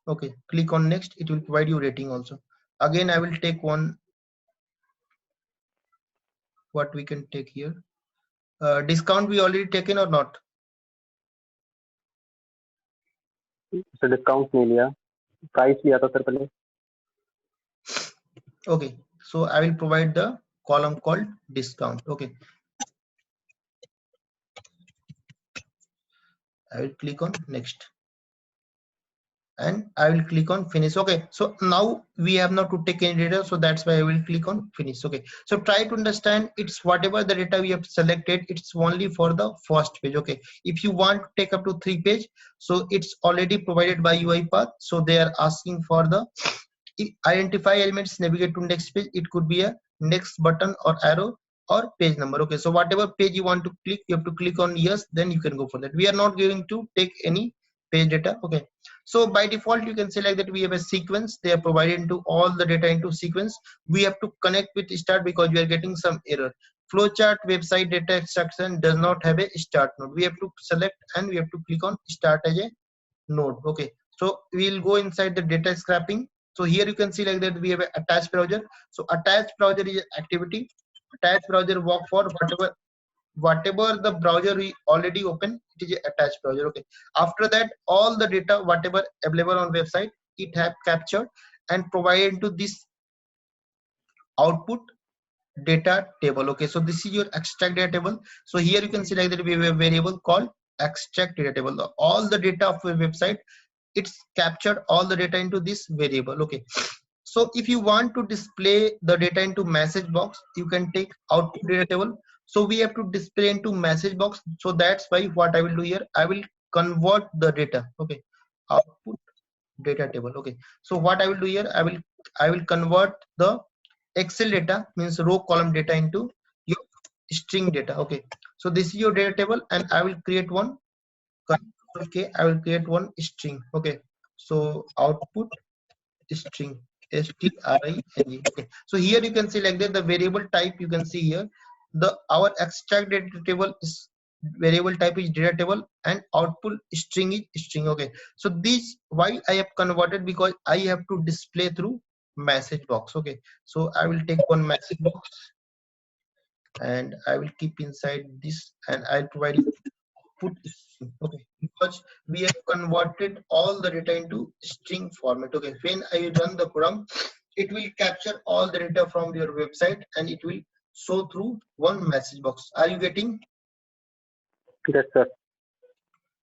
Okay, click on next, it will provide you rating also. Again I will take one, what we can take here, discount we already taken or not? Sir discount नहीं लिया, price लिया था sir पहले. Okay, so I will provide the column called discount. Okay, I will click on next, and I will click on finish. Okay, so now we have not to take any data, so that's why I will click on finish. Okay, so try to understand, it's whatever the data we have selected, it's only for the first page. Okay, if you want to take up to 3 page, so it's already provided by UiPath. So they are asking for the identify elements, navigate to next page. It could be a next button or arrow or page number. Okay, so whatever page you want to click, you have to click on yes, then you can go for that. We are not going to take any page data. Okay, so by default you can say like that we have a sequence. They are provided into all the data into sequence. We have to connect with start because we are getting some error. Flowchart website data extraction does not have a start node. We have to select and we have to click on start as a node. Okay, so we'll go inside the data scrapping. So here you can see like that we have a attached browser. So attached browser is activity. Attached browser work for whatever the browser we already open, it is a attached browser. Okay, after that all the data whatever available on website, it have captured and provided to this output data table. Okay, so this is your extract data table. So here you can see like that we have a variable called extract data table. All the data of a website, it's captured all the data into this variable. Okay, so if you want to display the data into message box, you can take output data table. So we have to display into message box. So that's why what I will do here, I will convert the data. Okay, output data table. Okay, so what I will do here, I will convert the Excel data, means row column data, into your string data. Okay, so this is your data table, and I will create one. Okay, I will create one string. Okay, so output string, string. Okay, so here you can see like that the variable type you can see here, the our extract data table is variable type is data table, and output string is string. Okay, so this why I have converted, because I have to display through message box. Okay, so I will take one message box and I will keep inside this, and I'll provide put string. Okay, because we have converted all the data into string format. Okay, when I run the program, it will capture all the data from your website and it will show through one message box. Are you getting? Yes sir.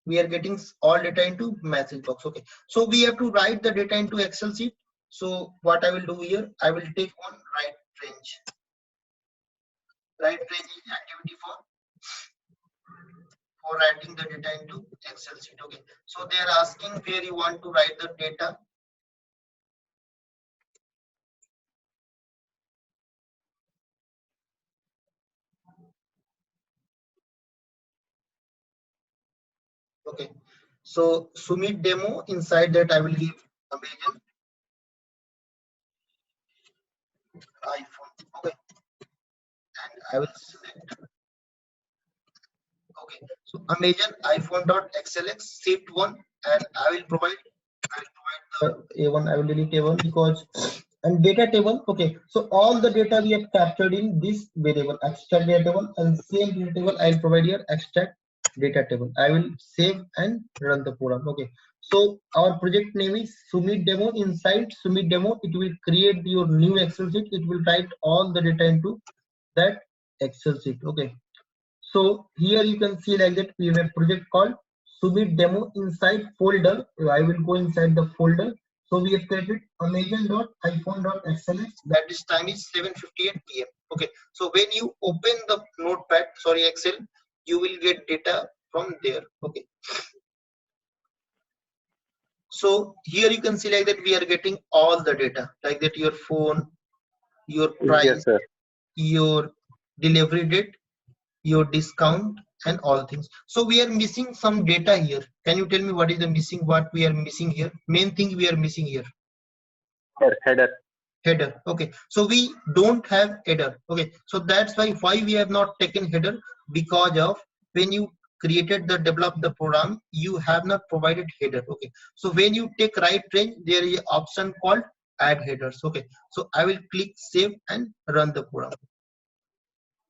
We are getting all data into message box. Okay, so we have to write the data into Excel sheet. So what I will do here, I will take one write range. Write range is activity for writing the data into Excel sheet. Okay, so they are asking where you want to write the data. Okay, so Sumit demo, inside that I will give Amazon. iPhone. Okay, and I will select. Okay, so Amazon iPhone.xlx saved one, and I will provide the A1. I will delete A1 because and data table. Okay, so all the data we have captured in this variable extract data table, and same data table I will provide here extract data table. I will save and run the program. Okay, so our project name is Sumit Demo. Inside Sumit Demo, it will create your new Excel sheet. It will write all the data into that Excel sheet. Okay, so here you can see like that we have a project called Sumit Demo. Inside folder. I will go inside the folder. So we have created amazon.iphone.xlx. That is time is 7:58 p.m. Okay. So when you open the notepad, sorry Excel, you will get data from there. Okay. So here you can see like that we are getting all the data like that, your phone, your price, Yes, sir. your delivery date, your discount, and all things. So we are missing some data here. Can you tell me what is the missing, what we are missing here? Main thing we are missing here. Header. Header. Okay, so we don't have header. Okay, so that's why we have not taken header, because of when you created the develop the program, you have not provided header. Okay, so when you take right range, there is an option called add headers. Okay, so I will click save and run the program.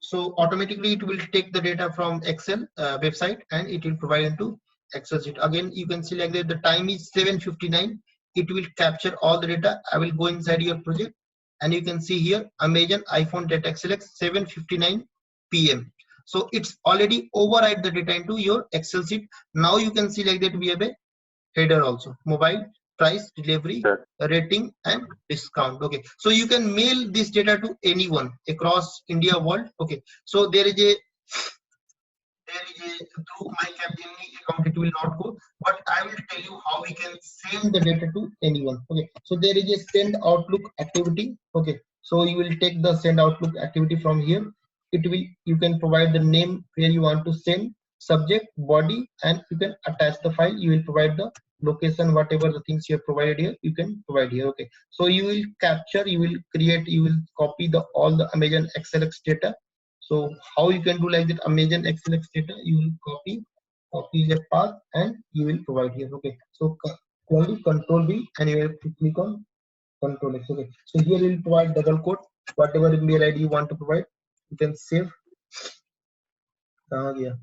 So automatically it will take the data from Excel website and it will provide into Excel sheet. Again, you can see like that the time is 7:59. It will capture all the data. I will go inside your project and you can see here Amazon iPhone data XLX 7:59 p.m. So it's already override the data into your Excel sheet. Now you can see like that we have a header also, mobile, price, delivery, Sure. rating, and discount. Okay, so you can mail this data to anyone across India world. Okay, so there is a through my Capgemini account it will not go, but I will tell you how we can send the data to anyone. Okay, so there is a send Outlook activity. Okay, so you will take the send Outlook activity from here. It will, you can provide the name where you want to send, subject, body, and you can attach the file. You will provide the location, whatever the things you have provided here, you can provide here. Okay, so you will capture, you will create, you will copy the all the Amazon XLX data. So how you can do like that, Amazon XLX data, you will copy the path and you will provide here. Okay, so only control V and you have to click on control X. Okay, so here you will provide double quote, whatever mail ID you want to provide, you can save. Yeah.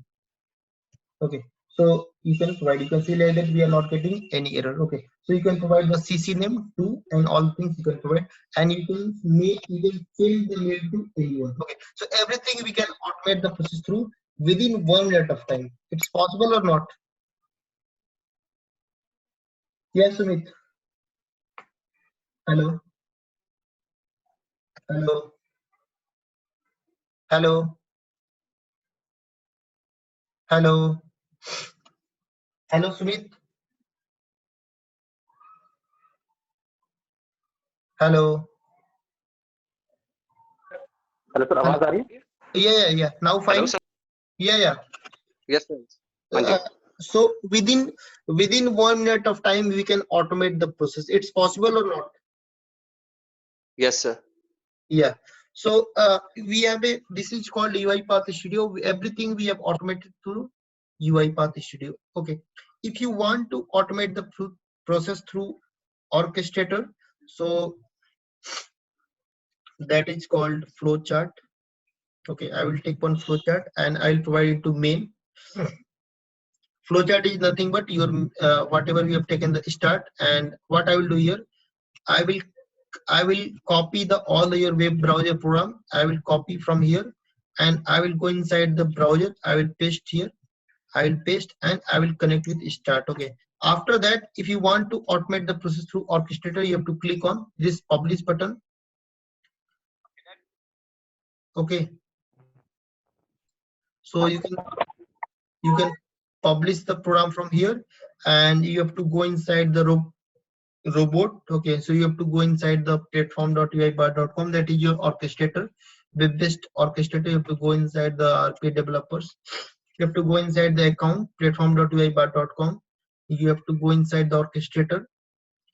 Okay, so you can provide, you can see like that we are not getting any error. Okay, so you can provide the CC name too and all things you can provide, and you can make, you can change the mail to anyone. Okay, so everything we can automate the process through within 1 minute of time. It's possible or not? Yes, Sumit. Hello. Hello. Hello. Hello. Hello, Sumit. Hello. Hello sir, आवाज आ रही है? Yeah. Now fine. Hello, sir. Yeah. Yes, sir. Uh, so within 1 minute of time we can automate the process. It's possible or not? Yes, sir. Yeah. So we have a, this is called UiPath Studio. Everything we have automated through UiPath Studio. Okay, if you want to automate the process through orchestrator, so that is called flowchart. Okay, I will take one flowchart and I'll provide it to main. Flowchart is nothing but your whatever we have taken the start, and what I will do here, I will copy the all your web browser program. I will copy from here and I will go inside the browser. I will paste here. I will paste and I will connect with start. Okay. After that, if you want to automate the process through orchestrator, you have to click on this publish button. Okay. So you can publish the program from here, and you have to go inside the robot. Okay, so you have to go inside the platform.uipath.com, that is your orchestrator, web-based orchestrator. You have to go inside the RPA developers. You have to go inside the account platform.uipath.com. You have to go inside the orchestrator.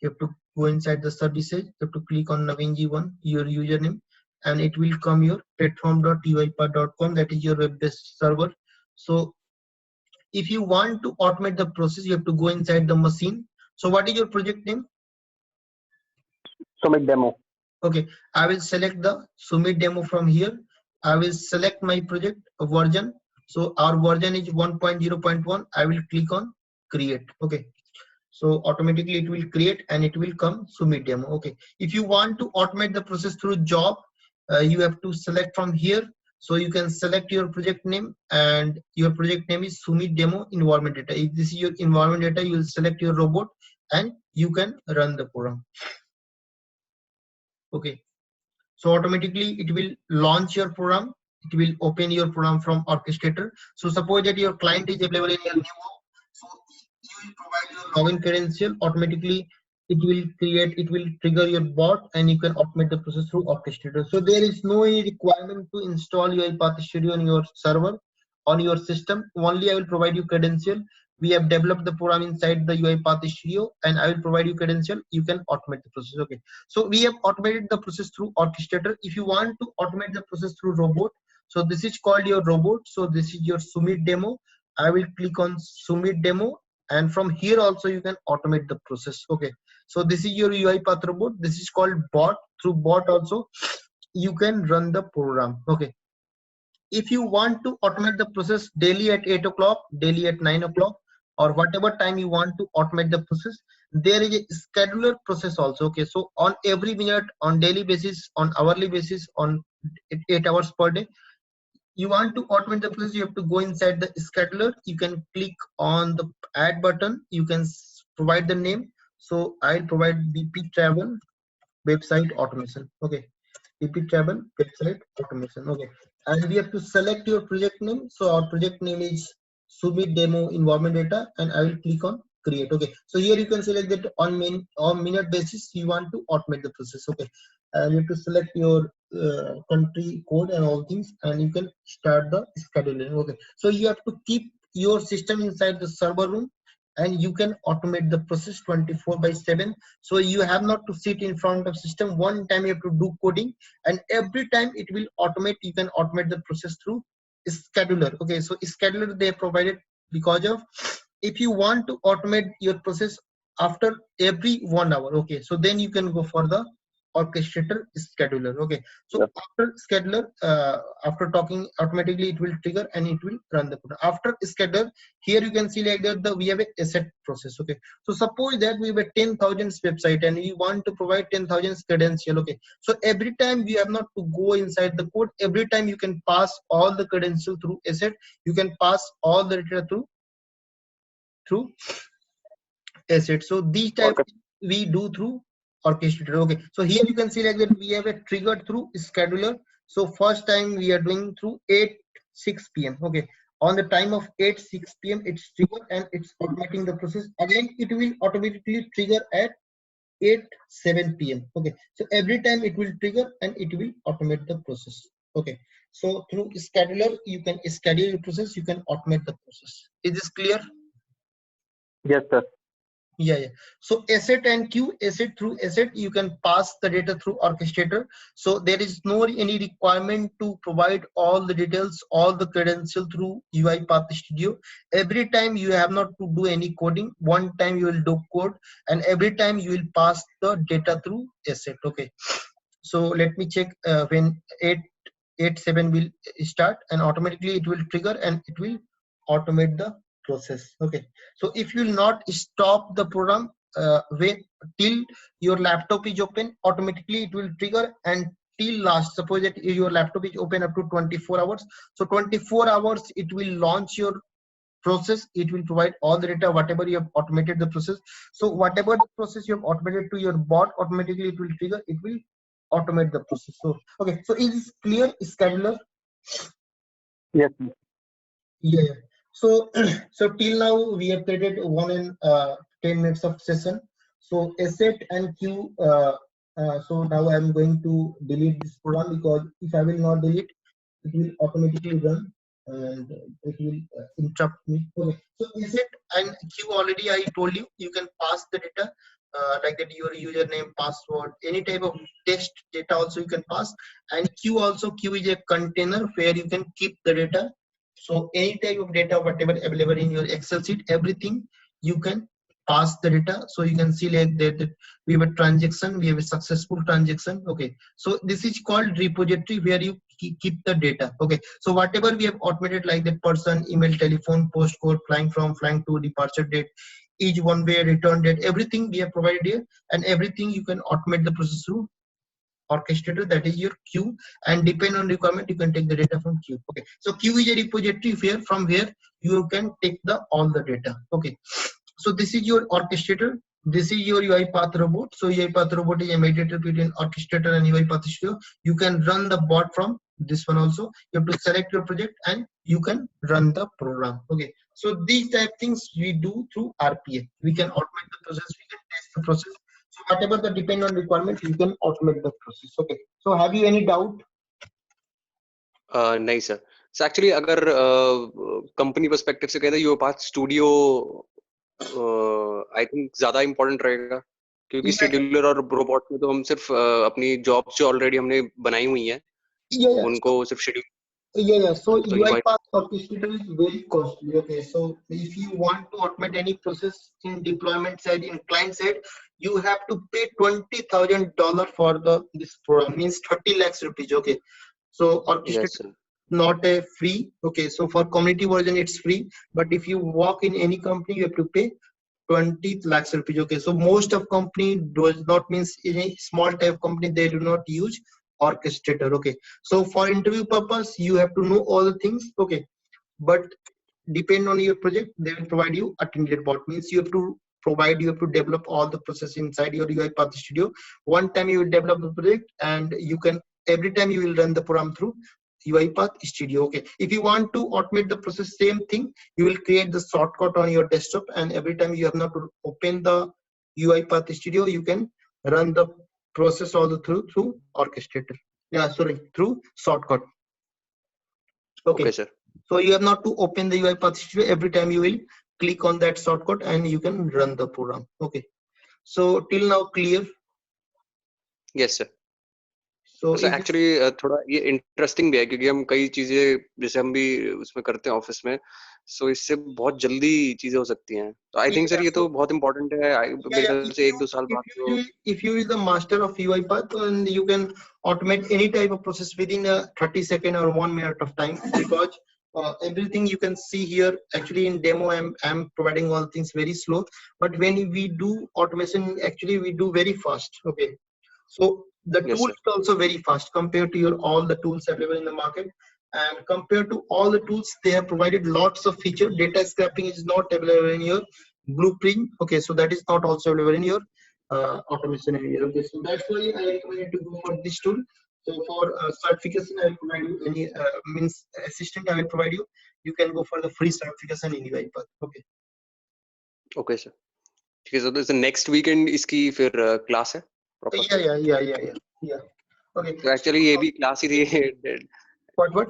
You have to go inside the services. You have to click on Navinji one, your username, and it will come your platform.uipath.com, that is your web-based server. So if you want to automate the process, you have to go inside the machine. So what is your project name? Summit demo. Okay, I will select the Sumit demo from here. I will select my project version. So our version is 1.0.1. I will click on create. Okay, so automatically it will create and it will come Sumit demo. Okay, if you want to automate the process through job, you have to select from here. So you can select your project name, and your project name is Sumit demo environment data. If this is your environment data, you will select your robot and you can run the program. Okay, so automatically it will launch your program. It will open your program from orchestrator. So suppose that your client is available in your new home, so you will provide your login credential. Automatically it will create, it will trigger your bot, and you can automate the process through orchestrator. So there is no requirement to install UiPath Studio on your server, on your system. Only I will provide you credential. We have developed the program inside the UiPath Studio, and I will provide you credential. You can automate the process. Okay, so we have automated the process through orchestrator. If you want to automate the process through robot, so this is called your robot. So this is your Sumit demo. I will click on Sumit demo, and from here also you can automate the process. Okay, so this is your UiPath robot. This is called bot. Through bot also you can run the program. Okay, if you want to automate the process daily at 8 o'clock, daily at 9 o'clock, or whatever time you want to automate the process, there is a scheduler process also. Okay, so on every minute, on daily basis, on hourly basis, on 8 hours per day, you want to automate the process, you have to go inside the scheduler. You can click on the add button. You can provide the name. So I'll provide BP Travel website automation. Okay, BP Travel website automation. Okay, and we have to select your project name. So our project name is Sumit demo environment data, and I will click on create. Okay, so here you can select that on minute basis you want to automate the process. Okay, and you have to select your country code and all things, and you can start the scheduling. Okay, so you have to keep your system inside the server room, and you can automate the process 24/7. So you have not to sit in front of system. One time you have to do coding, and every time it will automate. You can automate the process through scheduler. Okay, so scheduler they provided because of, if you want to automate your process after every 1 hour, okay, so then you can go for the orchestrator scheduler. Okay, so Yep. after scheduler, after talking, automatically it will trigger and it will run the program. After scheduler, here you can see like that we have a asset process. Okay, so suppose that we have a 10,000 website and we want to provide 10,000 credential. Okay, so every time you have not to go inside the code. Every time you can pass all the credential through asset. You can pass all the data through asset. So these type Okay. we do through orchestrator. Okay, so here you can see like that we have a trigger through scheduler. So first time we are doing through 8:06 p.m. Okay, on the time of 8:06 p.m. it's triggered and it's automating the process. Again it will automatically trigger at 8:07 p.m. Okay, so every time it will trigger and it will automate the process. Okay, so through scheduler you can schedule your process, you can automate the process. Is this clear? Yes, sir. Yeah. So asset and queue, asset through asset, you can pass the data through orchestrator. So there is no any requirement to provide all the details, all the credential through UiPath Studio. Every time you have not to do any coding. One time you will do code, and every time you will pass the data through asset. Okay. So let me check when 8:07 will start, and automatically it will trigger and it will automate the process. Okay, so if you will not stop the program, wait till your laptop is open, automatically it will trigger and till last. Suppose that your laptop is open up to 24 hours, so 24 hours it will launch your process. It will provide all the data whatever you have automated the process. So whatever the process you have automated to your bot, automatically it will trigger, it will automate the process. So okay, so is this clear? Scheduler? Yes, sir. Yeah. So so till now we have created 10 minutes of session. So asset and queue. So now I'm going to delete this program, because if I will not delete, it will automatically run and it will interrupt me. Okay. So asset and queue already I told you, you can pass the data like that your username, password, any type of text data also you can pass. And queue also, queue is a container where you can keep the data. So any type of data, whatever available in your Excel sheet, everything you can pass the data. So you can see like that we have a transaction, we have a successful transaction. Okay, so this is called repository where you keep the data. Okay, so whatever we have automated, like that person, email, telephone, postcode, flying from, flying to, departure date, each one way, return date, everything we have provided here, and everything you can automate the process through orchestrator, that is your queue. And depend on requirement, you can take the data from queue. Okay, so queue is a repository where from where you can take the all the data. Okay, so this is your orchestrator. This is your UiPath robot. So UiPath robot is a mediator between orchestrator and UiPath Studio. You can run the bot from this one also. You have to select your project and you can run the program. Okay, so these type things we do through RPA. We can automate the process, we can test the process. So whatever the depend on requirement, you can automate the process. Okay, so have you any doubt? नहीं sir. So actually अगर company perspective से कहते हैं UiPath studio I think ज्यादा important रहेगा, क्योंकि scheduler और robot में तो हम सिर्फ अपनी जॉब्स जो ऑलरेडी हमने बनाई हुई हैं उनको सिर्फ schedule. Yeah. So So UiPath orchestrator is very costly. Okay, so if you want to automate any process in deployment side, in client side, you have to pay $20,000 for this program, means 30 lakhs rupees. Okay, so orchestrator not a free. Okay, so for community version it's free, but if you work in any company you have to pay 20 lakhs rupees. Okay, so most of company does not, means any small type company, they do not use orchestrator. Okay, so for interview purpose you have to know all the things. Okay, but depend on your project, they will provide you attended bot, means you have to provide, you have to develop all the process inside your UiPath Studio. One time you will develop the project and you can, every time you will run the program through UiPath Studio. Okay, if you want to automate the process, same thing, you will create the shortcut on your desktop, and every time you have not to open the UiPath Studio, you can run the process all the through orchestrator. Yeah, sorry, through shortcut. Okay, sir. So you have not to open the UiPath Studio. Every time you will click on that shortcut and you can run the program. Okay, so till now clear? Yes sir. So actually थोड़ा ये interesting भी है, क्योंकि हम कई चीजें जैसे हम भी उसमें करते हैं ऑफिस में, सो इससे बहुत जल्दी चीजें हो सकती हैं. तो आई थिंक सर ये तो बहुत इंपॉर्टेंट है. मेरे ख्याल से 1-2 साल बाद तो if you is the master of UiPath, and you can automate any type of process within a 30 second or 1 minute of time, because everything you can see here. Actually in demo I'm providing all things very slow, but when we do automation, actually we do very fast. Okay, so the tool is also very fast compared to your all the tools available in the market, and compared to all the tools, they have provided lots of feature. Data scraping is not available in your blueprint. Okay, so that is not also available in your automation area. Okay, so that's why I recommend you to go for this tool. So for certification, I will provide you any means assistant. I will provide you. You can go for the free certification in UiPath. Okay. Okay sir. ठीक है. So the next weekend इसकी फिर class है proper? Yeah. Okay. तो actually ये भी class ही थी. What?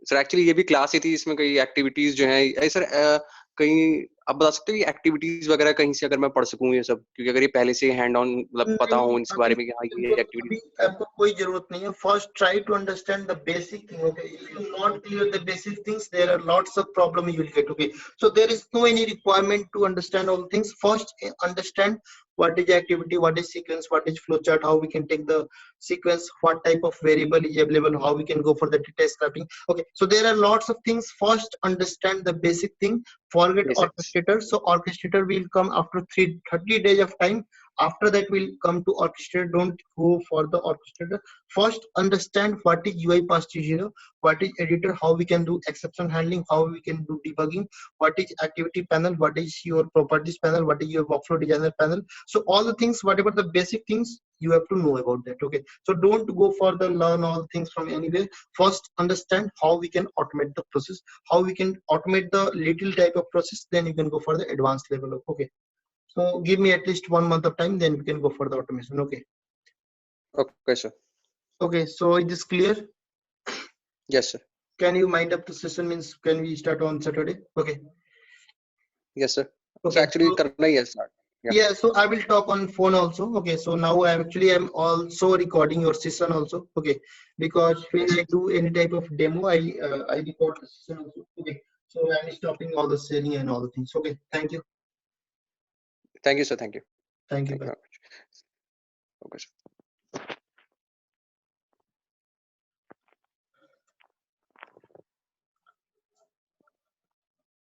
Sir actually ये भी क्लास ही थी, इसमें कई एक्टिविटीज जो हैं सर, कहीं आप बता सकते हो कि एक्टिविटीज वगैरह कहीं से अगर मैं पढ़ सकूं ये सब, क्योंकि अगर ये पहले से हैंड ऑन मतलब पता हो इसके बारे में कि हाँ ये एक्टिविटी. आपको कोई जरूरत नहीं है. First try to understand the basic thing. Okay, if you not clear the basic things, there are lots of problem you will get. Okay, so there is no any requirement to understand all things. First understand what is activity, what is sequence, what is flowchart, how we can take the sequence, what type of variable is available, how we can go for the data scraping. Okay, so there are lots of things. First understand the basic thing, forget orchestrator. So orchestrator will come after 30 days of time. After that we'll come to orchestrator. Don't go for the orchestrator. First understand what is UiPath Studio, what is editor, how we can do exception handling, how we can do debugging, what is activity panel, what is your properties panel, what is your workflow designer panel. So all the things, whatever the basic things, you have to know about that. Okay, so don't go for the learn all things from anywhere. First understand how we can automate the process, how we can automate the little type of process, then you can go for the advanced level of. Okay, so give me at least 1 month of time, then we can go for the automation. Okay. Okay sir. Okay, so is this clear? Yes sir. Can you mind up the session, means can we start on Saturday? Okay. Yes sir. Okay, so actually करना ही है start. Yeah, so I will talk on phone also. Okay, so now I'm also recording your session also. Okay, because when I do any type of demo, I record the session also. Okay, so I'm stopping all the sharing and all the things. Okay, thank you. Thank you, sir. Thank you. Thank you. Thank you Bye. very much. Okay, sir.